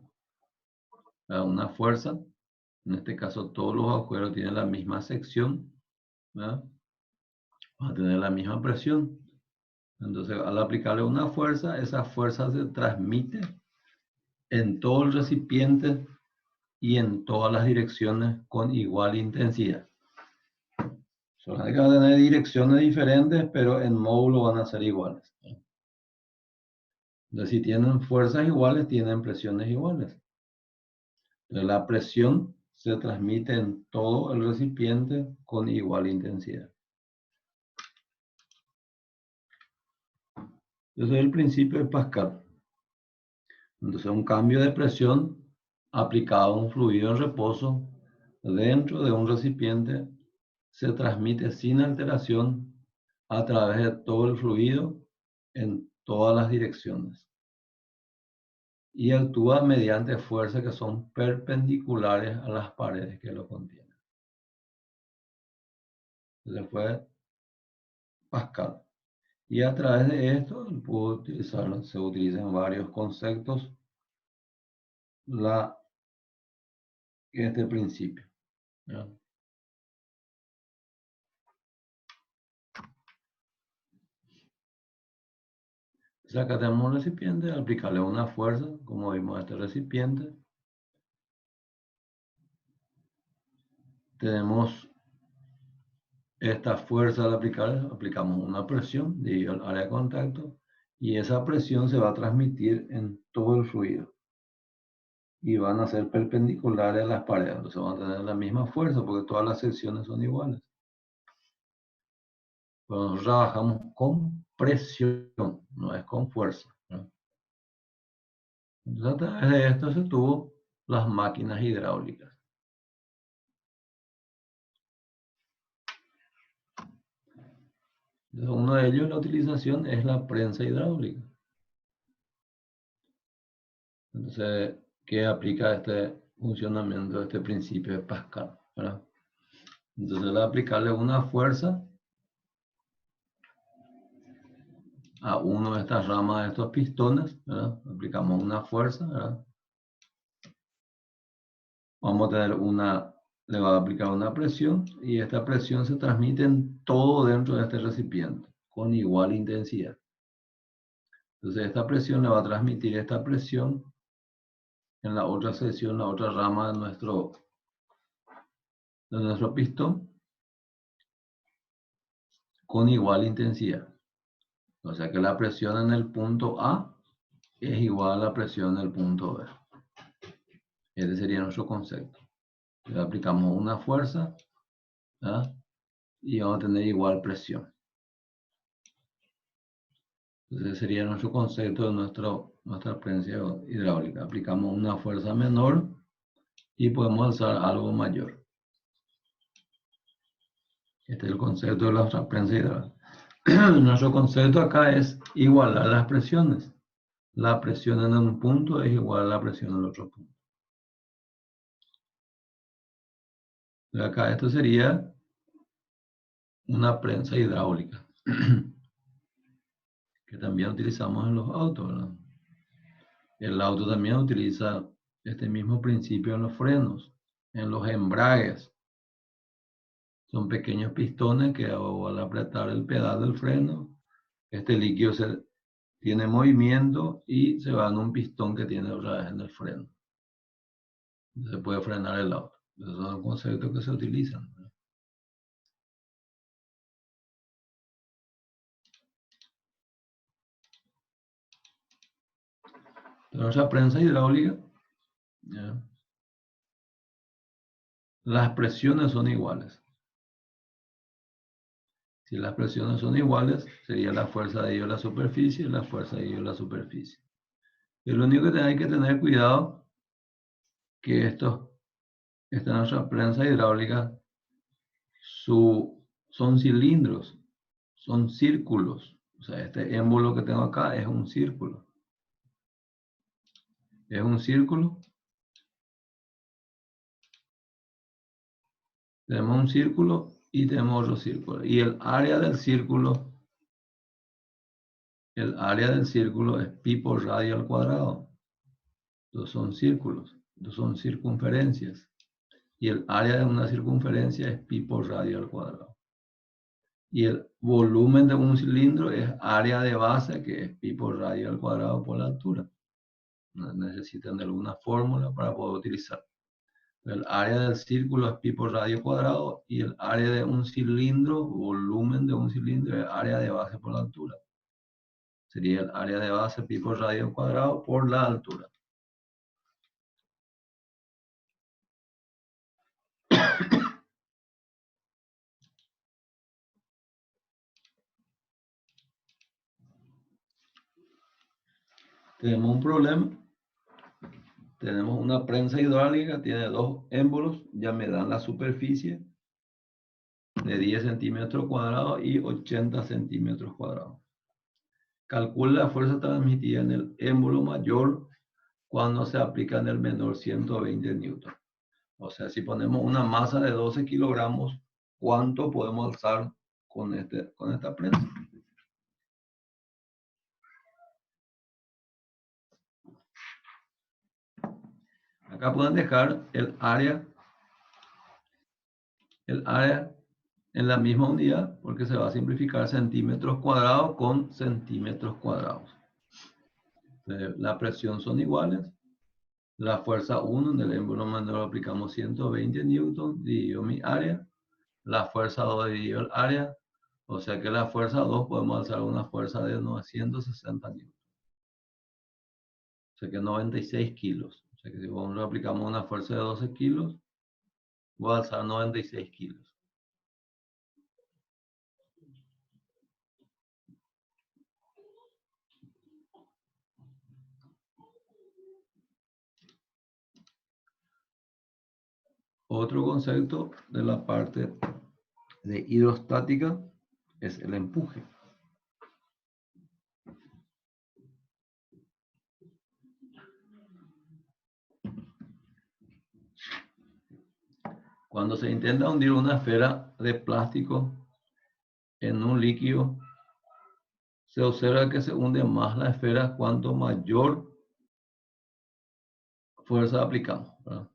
en este caso todos los agujeros tienen la misma sección, ¿verdad? Va a tener la misma presión. Entonces, al aplicarle una fuerza, esa fuerza se transmite en todo el recipiente y en todas las direcciones con igual intensidad. Solamente van a tener direcciones diferentes, pero en módulo van a ser iguales. Entonces, si tienen fuerzas iguales, tienen presiones iguales. Entonces, la presión se transmite en todo el recipiente con igual intensidad. Ese es el principio de Pascal. Entonces, un cambio de presión aplicado a un fluido en reposo dentro de un recipiente se transmite sin alteración a través de todo el fluido en todas las direcciones y actúa mediante fuerzas que son perpendiculares a las paredes que lo contienen. Entonces fue Pascal. Y a través de esto se utilizan varios conceptos este principio, ¿no? Entonces acá tenemos un recipiente, aplicarle una fuerza, como vimos a este recipiente. Tenemos esta fuerza al aplicar, aplicamos una presión debido al área de contacto y esa presión se va a transmitir en todo el fluido y van a ser perpendiculares a las paredes, entonces van a tener la misma fuerza porque todas las secciones son iguales. Pero nosotros trabajamos con presión, no es con fuerza, ¿no? Entonces a través de esto se tuvo las máquinas hidráulicas. Entonces, uno de ellos, la utilización, es la prensa hidráulica. Entonces, ¿qué aplica este funcionamiento, este principio de Pascal, ¿verdad? Entonces, al aplicarle una fuerza a uno de estas ramas de estos pistones, ¿verdad? Aplicamos una fuerza, ¿verdad? Vamos a tener le va a aplicar una presión y esta presión se transmite en todo dentro de este recipiente con igual intensidad. Entonces, esta presión le va a transmitir esta presión en la otra sección, la otra rama de nuestro pistón con igual intensidad. O sea que la presión en el punto A es igual a la presión en el punto B. Ese sería nuestro concepto. Le aplicamos una fuerza, ¿verdad? Y vamos a tener igual presión. Entonces ese sería nuestro concepto de nuestra prensa hidráulica. Aplicamos una fuerza menor y podemos alzar algo mayor. Este es el concepto de nuestra prensa hidráulica. Nuestro concepto acá es igualar las presiones. la presión en un punto es igual a la presión en el otro punto. Y acá esto sería una prensa hidráulica, que también utilizamos en los autos, ¿verdad? El auto también utiliza este mismo principio en los frenos, en los embragues. Son pequeños pistones que al apretar el pedal del freno, este líquido tiene movimiento y se va en un pistón que tiene otra vez en el freno. Se puede frenar el auto. Esos son los conceptos que se utilizan, ¿verdad? En nuestra prensa hidráulica, ¿ya? Las presiones son iguales. Si las presiones son iguales, sería la fuerza de ello en la superficie y la fuerza de ello en la superficie. Y lo único que hay que tener cuidado que esta nuestra prensa hidráulica son cilindros, son círculos. O sea, este émbolo que tengo acá es un círculo. Es un círculo. Tenemos un círculo y tenemos otro círculo. Y el área del círculo es pi por radio al cuadrado. Estos son círculos, estos son circunferencias. Y el área de una circunferencia es pi por radio al cuadrado. Y el volumen de un cilindro es área de base, que es pi por radio al cuadrado por la altura. Necesitan de alguna fórmula para poder utilizar. El área del círculo es pi por radio cuadrado y el área de un cilindro, volumen de un cilindro, es área de base por la altura. Sería el área de base pi por radio cuadrado por la altura. Tenemos un problema. Tenemos una prensa hidráulica, tiene dos émbolos, ya me dan la superficie de 10 centímetros cuadrados y 80 centímetros cuadrados. Calcula la fuerza transmitida en el émbolo mayor cuando se aplica en el menor 120 newton. O sea, si ponemos una masa de 12 kilogramos, ¿cuánto podemos alzar con esta prensa? Acá pueden dejar el área en la misma unidad, porque se va a simplificar centímetros cuadrados con centímetros cuadrados. La presión son iguales. La fuerza 1 en el émbolo menor aplicamos 120 newton dividido mi área. La fuerza 2 dividido el área. O sea que la fuerza 2 podemos alzar una fuerza de 960 newton. O sea que 96 kilos. O sea que si nosotros aplicamos una fuerza de 12 kilos, voy a alzar 96 kilos. Otro concepto de la parte de hidrostática es el empuje. Cuando se intenta hundir una esfera de plástico en un líquido, se observa que se hunde más la esfera cuanto mayor fuerza aplicamos, ¿verdad?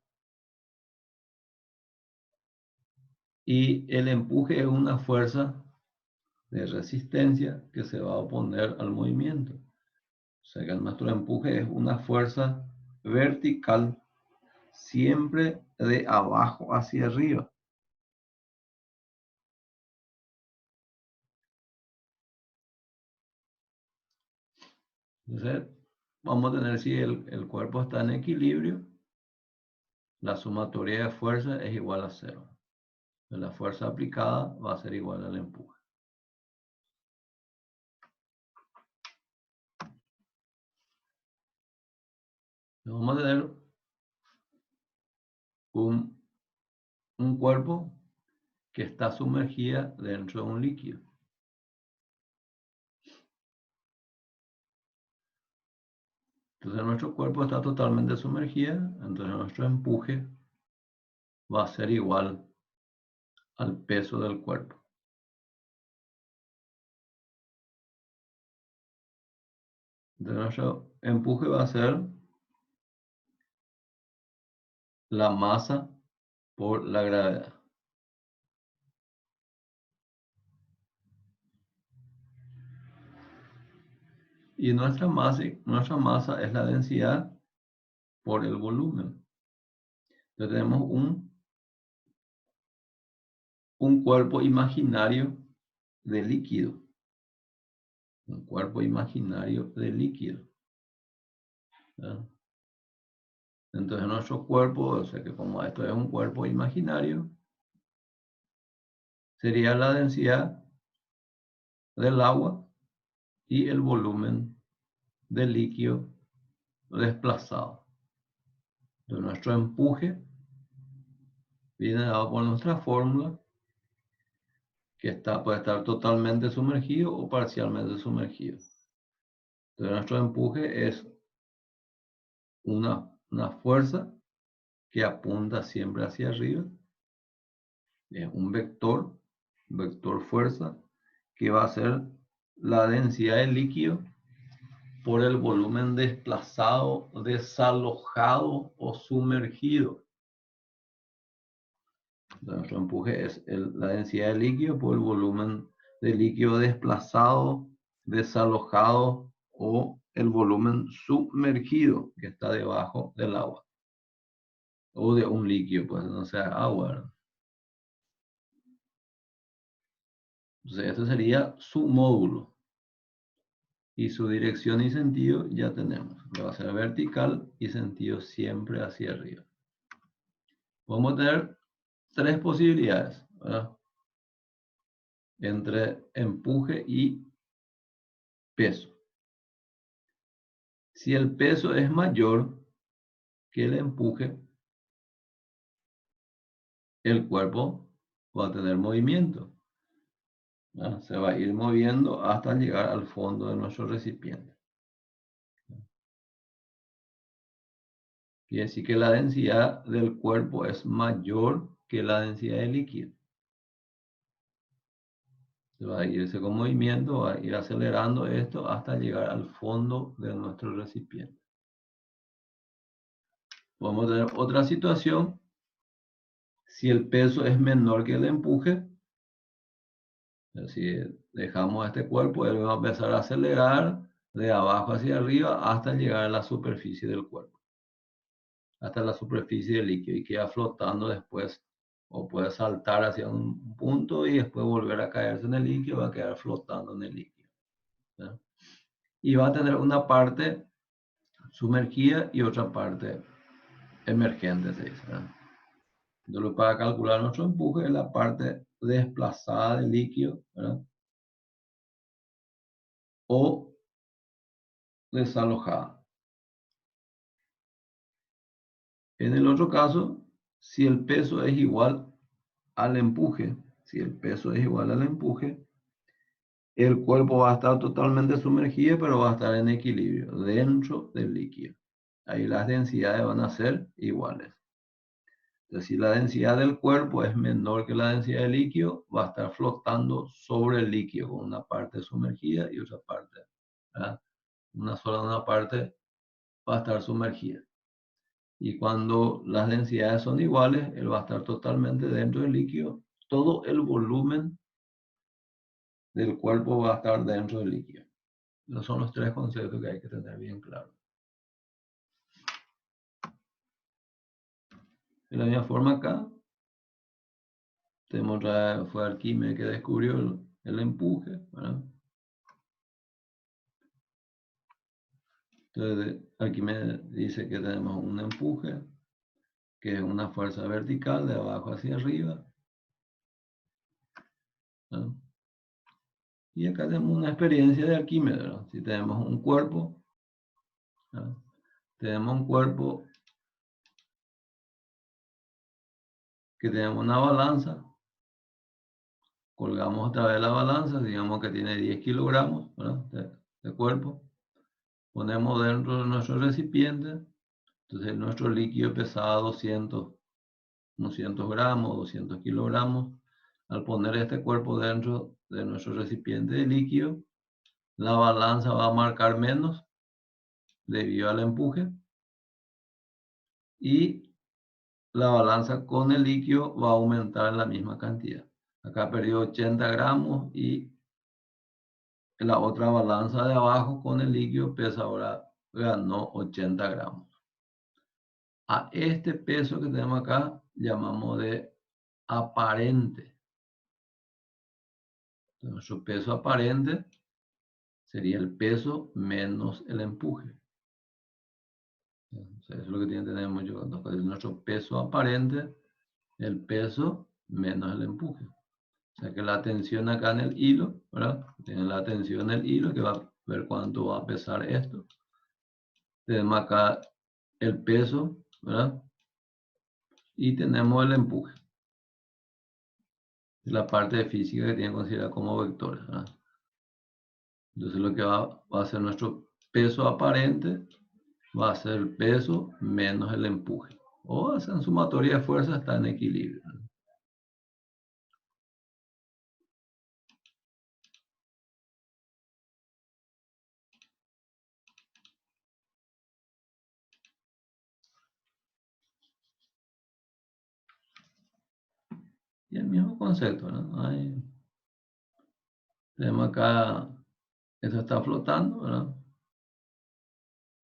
Y el empuje es una fuerza de resistencia que se va a oponer al movimiento. O sea que nuestro empuje es una fuerza vertical, siempre de abajo hacia arriba. Entonces, vamos a tener, si el cuerpo está en equilibrio, la sumatoria de fuerza es igual a 0. La fuerza aplicada va a ser igual al empuje. Vamos a tener un cuerpo que está sumergida dentro de un líquido. Entonces nuestro cuerpo está totalmente sumergido, entonces nuestro empuje va a ser igual al peso del cuerpo. Entonces nuestro empuje va a ser la masa por la gravedad. Y nuestra masa es la densidad por el volumen. Entonces tenemos un cuerpo imaginario de líquido. Un cuerpo imaginario de líquido. ¿Verdad? Entonces nuestro cuerpo, o sea que como esto es un cuerpo imaginario, sería la densidad del agua y el volumen del líquido desplazado. Entonces nuestro empuje viene dado por nuestra fórmula, que puede estar totalmente sumergido o parcialmente sumergido. Entonces nuestro empuje es una fuerza que apunta siempre hacia arriba. Es un vector fuerza, que va a ser la densidad del líquido por el volumen desplazado, desalojado o sumergido. Nuestro empuje es la densidad del líquido por el volumen del líquido desplazado, desalojado o el volumen sumergido que está debajo del agua. O de un líquido, pues no sea agua, ¿verdad? Entonces, este sería su módulo. Y su dirección y sentido ya tenemos. Va a ser vertical y sentido siempre hacia arriba. Podemos tener tres posibilidades, ¿verdad? Entre empuje y peso. Si el peso es mayor que el empuje, el cuerpo va a tener movimiento, ¿verdad? Se va a ir moviendo hasta llegar al fondo de nuestro recipiente. Quiere decir que la densidad del cuerpo es mayor que la densidad del líquido. Va a irse con movimiento, va a ir acelerando esto hasta llegar al fondo de nuestro recipiente. Podemos tener otra situación. Si el peso es menor que el empuje, si dejamos este cuerpo, él va a empezar a acelerar de abajo hacia arriba hasta llegar a la superficie del cuerpo, hasta la superficie del líquido, y queda flotando después, o puede saltar hacia un punto y después volver a caerse en el líquido, va a quedar flotando en el líquido, ¿sí? Y va a tener una parte sumergida y otra parte emergente, se dice, ¿verdad? Entonces, para calcular nuestro empuje es la parte desplazada del líquido, ¿verdad? O desalojada. En el otro caso, si el peso es igual al empuje, el cuerpo va a estar totalmente sumergido, pero va a estar en equilibrio dentro del líquido. Ahí las densidades van a ser iguales. Entonces, si la densidad del cuerpo es menor que la densidad del líquido, va a estar flotando sobre el líquido con una parte sumergida y otra parte, ¿verdad? Una parte va a estar sumergida. Y cuando las densidades son iguales, él va a estar totalmente dentro del líquido. Todo el volumen del cuerpo va a estar dentro del líquido. Esos son los tres conceptos que hay que tener bien claros. De la misma forma acá, fue Arquímedes que descubrió el empuje, ¿verdad? Entonces, Arquímedes dice que tenemos un empuje, que es una fuerza vertical de abajo hacia arriba, ¿no? Y acá tenemos una experiencia de Arquímedes, ¿no? Si tenemos un cuerpo, ¿no? Tenemos un cuerpo que tenemos una balanza, colgamos otra vez la balanza, digamos que tiene 10 kilogramos, ¿verdad? De cuerpo, ponemos dentro de nuestro recipiente. Entonces nuestro líquido pesaba 200 gramos, 200 kilogramos. Al poner este cuerpo dentro de nuestro recipiente de líquido, la balanza va a marcar menos debido al empuje y la balanza con el líquido va a aumentar en la misma cantidad. Acá perdió 80 gramos y la otra balanza de abajo con el líquido pesa ahora, ganó 80 gramos. A este peso que tenemos acá llamamos de aparente. Nuestro peso aparente sería el peso menos el empuje. Eso es lo que tiene que tener mucho cuando nuestro peso aparente, el peso menos el empuje. O sea que la tensión acá en el hilo, ¿verdad? Tiene la tensión en el hilo que va a ver cuánto va a pesar esto. Tenemos acá el peso, ¿verdad? Y tenemos el empuje. La parte de física que tiene que considerar como vectores, ¿verdad? Entonces lo que va a ser nuestro peso aparente va a ser el peso menos el empuje. O en sumatoria de fuerza está en equilibrio. Y el mismo concepto, ¿no? Tenemos acá, esto está flotando, ¿verdad?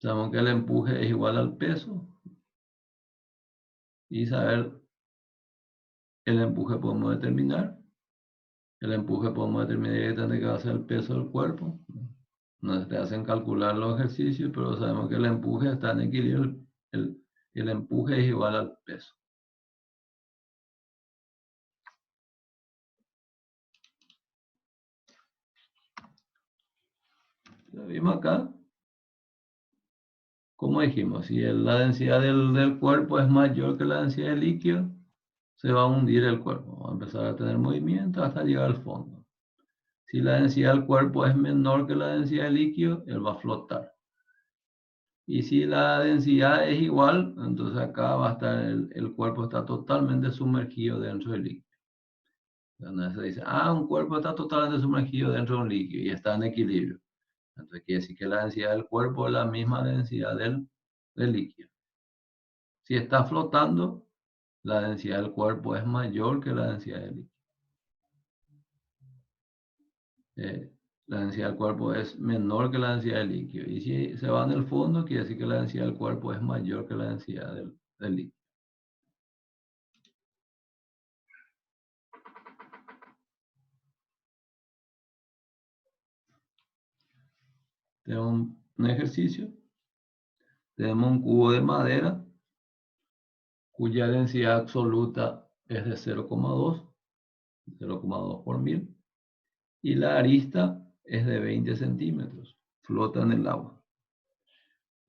Sabemos que el empuje es igual al peso. Y saber el empuje podemos determinar. El empuje podemos determinar directamente que va a ser el peso del cuerpo. No se te hacen calcular los ejercicios, pero sabemos que el empuje está en equilibrio. El empuje es igual al peso. Lo vimos acá. Como dijimos, si la densidad del cuerpo es mayor que la densidad del líquido, se va a hundir el cuerpo. Va a empezar a tener movimiento hasta llegar al fondo. Si la densidad del cuerpo es menor que la densidad del líquido, él va a flotar. Y si la densidad es igual, entonces acá va a estar el cuerpo está totalmente sumergido dentro del líquido. Entonces se dice, un cuerpo está totalmente sumergido dentro de un líquido y está en equilibrio. Entonces quiere decir que la densidad del cuerpo es la misma densidad del líquido. Si está flotando, la densidad del cuerpo es mayor que la densidad del líquido. La densidad del cuerpo es menor que la densidad del líquido. Y si se va en el fondo, quiere decir que la densidad del cuerpo es mayor que la densidad del líquido. Tenemos un ejercicio. Tenemos un cubo de madera cuya densidad absoluta es de 0,2 por 1000. Y la arista es de 20 centímetros. Flota en el agua.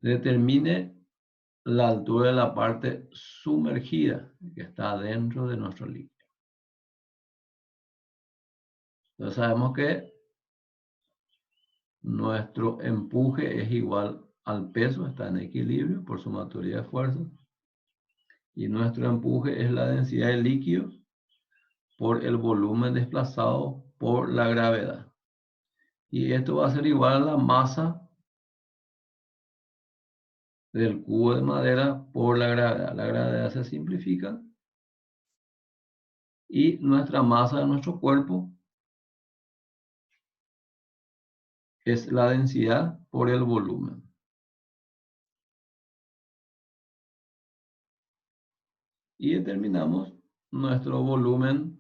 Determine la altura de la parte sumergida que está dentro de nuestro líquido. Entonces sabemos que nuestro empuje es igual al peso, está en equilibrio por sumatoria de fuerzas. Y nuestro empuje es la densidad de líquido por el volumen desplazado por la gravedad. Y esto va a ser igual a la masa del cubo de madera por la gravedad. La gravedad se simplifica. Y nuestra masa de nuestro cuerpo es la densidad por el volumen. Y determinamos nuestro volumen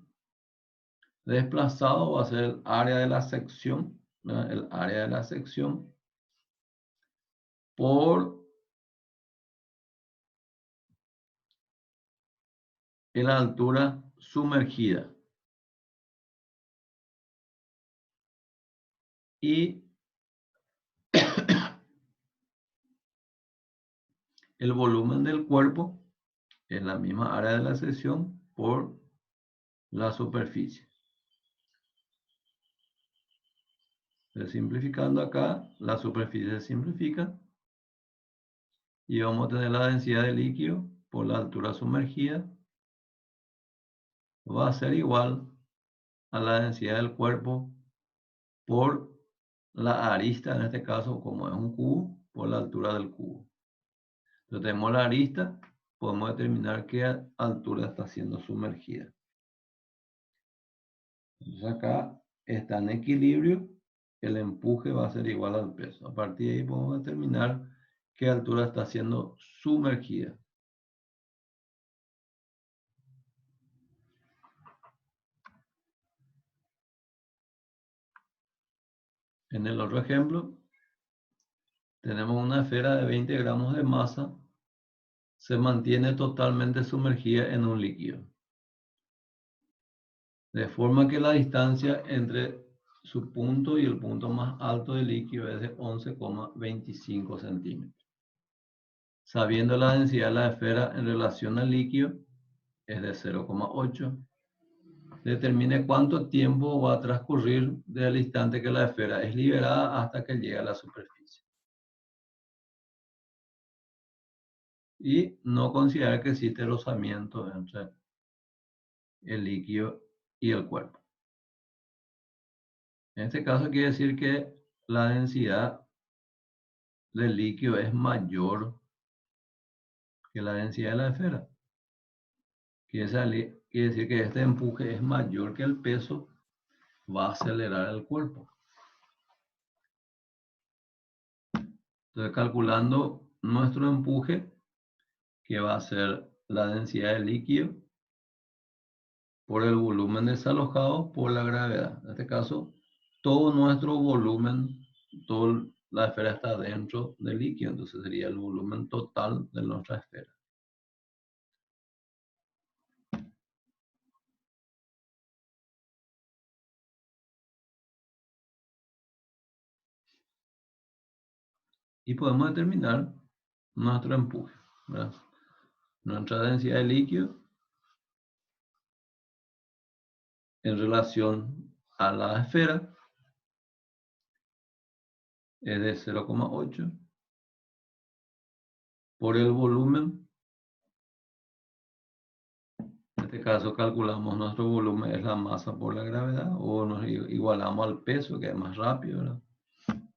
desplazado, va a ser el área de la sección, ¿verdad? El área de la sección por la altura sumergida. Y el volumen del cuerpo es la misma área de la sección por la superficie. Simplificando acá, la superficie se simplifica y vamos a tener la densidad de líquido por la altura sumergida va a ser igual a la densidad del cuerpo por la arista, en este caso, como es un cubo, por la altura del cubo. Entonces tenemos la arista, podemos determinar qué altura está siendo sumergida. Entonces acá está en equilibrio, el empuje va a ser igual al peso. A partir de ahí podemos determinar qué altura está siendo sumergida. En el otro ejemplo, tenemos una esfera de 20 gramos de masa, se mantiene totalmente sumergida en un líquido, de forma que la distancia entre su punto y el punto más alto del líquido es de 11,25 centímetros. Sabiendo la densidad de la esfera en relación al líquido, es de 0,8. Determine cuánto tiempo va a transcurrir desde el instante que la esfera es liberada hasta que llegue a la superficie. Y no considerar que existe rozamiento entre el líquido y el cuerpo. En este caso quiere decir que la densidad del líquido es mayor que la densidad de la esfera. Quiere decir que este empuje es mayor que el peso, va a acelerar el cuerpo. Entonces, calculando nuestro empuje, que va a ser la densidad del líquido por el volumen desalojado por la gravedad. En este caso, todo nuestro volumen, toda la esfera está dentro del líquido, entonces sería el volumen total de nuestra esfera. Y podemos determinar nuestro empuje, ¿verdad? Nuestra densidad de líquido en relación a la esfera es de 0,8 por el volumen. En este caso calculamos nuestro volumen, es la masa por la gravedad, o nos igualamos al peso, que es más rápido, ¿verdad?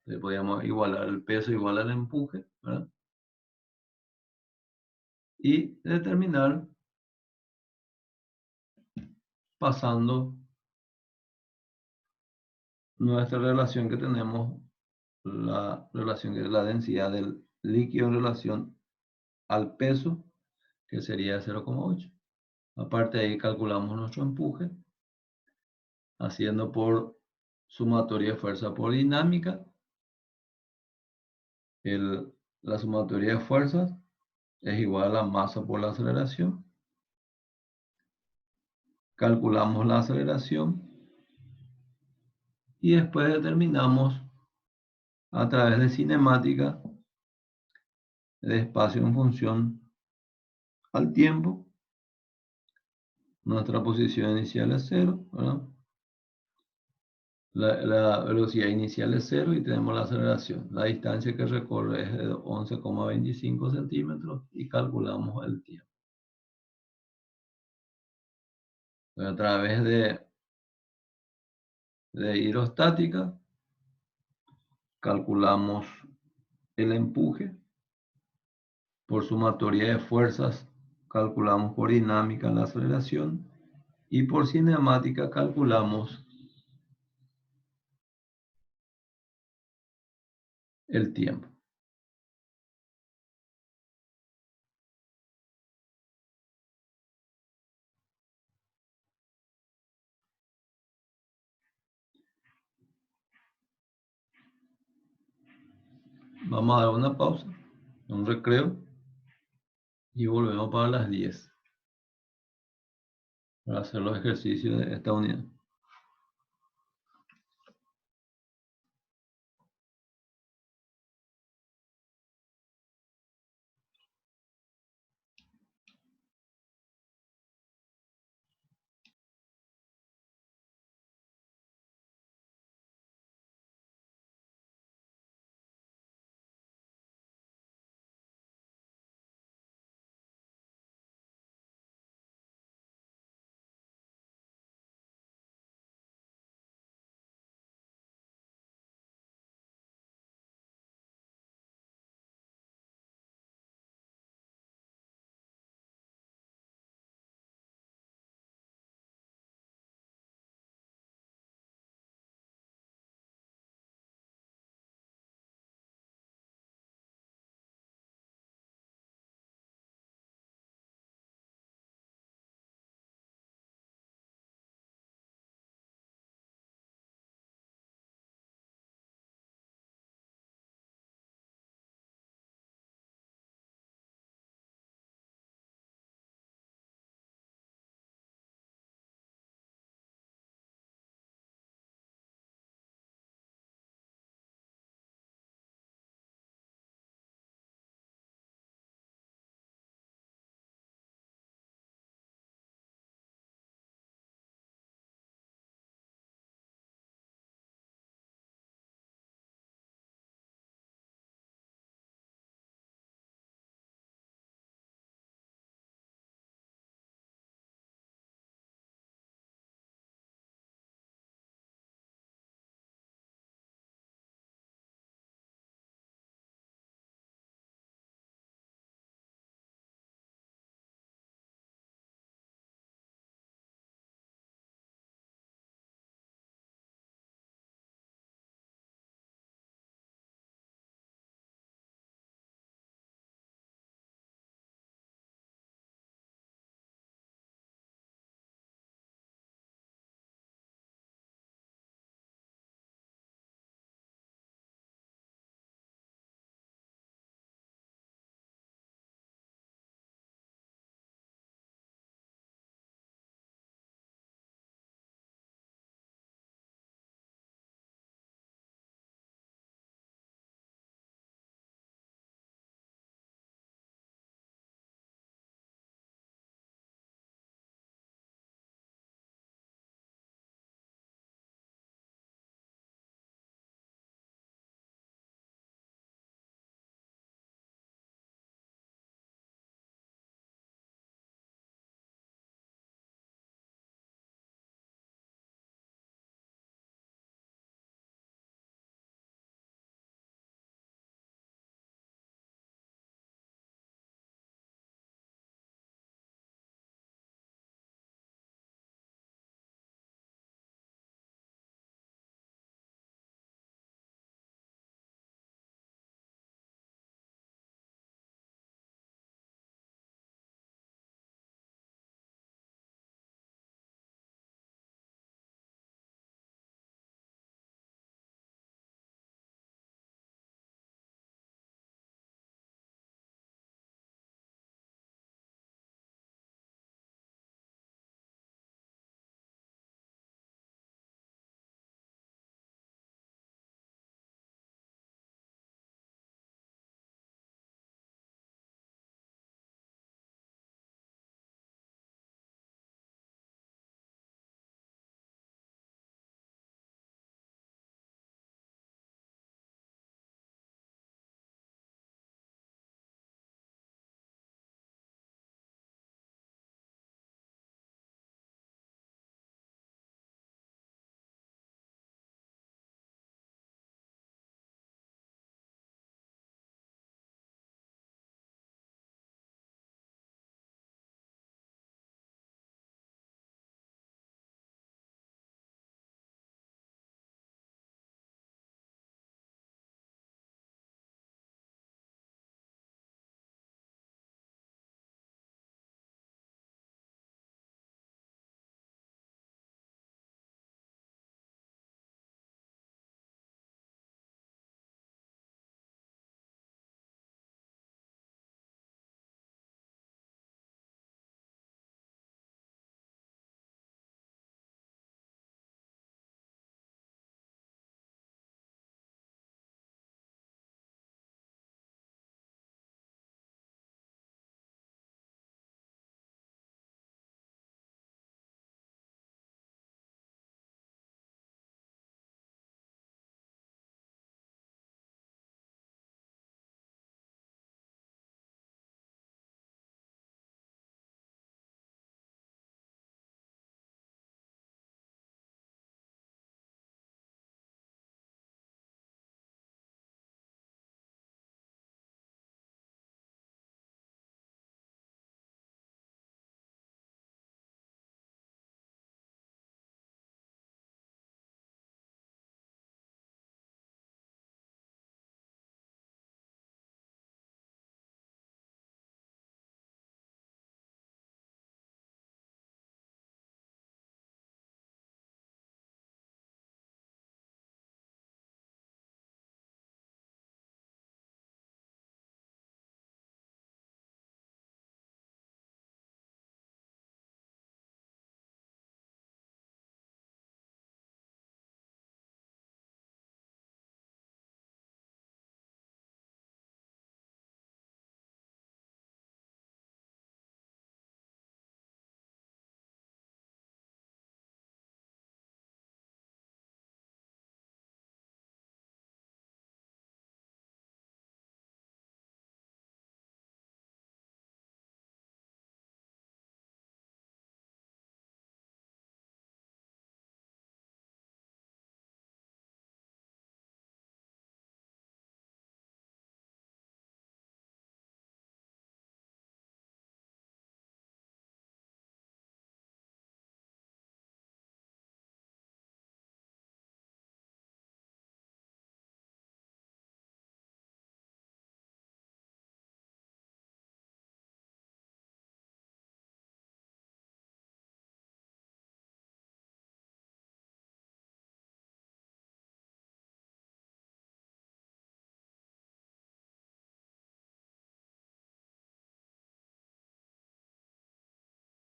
Entonces podríamos igualar el peso igual al empuje, ¿verdad? Y determinar pasando nuestra relación que tenemos, la relación que es la densidad del líquido en relación al peso, que sería 0,8. Aparte de ahí calculamos nuestro empuje, haciendo por sumatoria de fuerza por dinámica. La sumatoria de fuerzas es igual a la masa por la aceleración. Calculamos la aceleración y después determinamos a través de cinemática el espacio en función al tiempo. Nuestra posición inicial es 0, ¿verdad? La velocidad inicial es 0 y tenemos la aceleración. La distancia que recorre es de 11,25 centímetros y calculamos el tiempo. A través de hidrostática calculamos el empuje. Por sumatoria de fuerzas calculamos por dinámica la aceleración y por cinemática calculamos el tiempo. Vamos a dar una pausa, un recreo y volvemos para las 10 para hacer los ejercicios de esta unidad.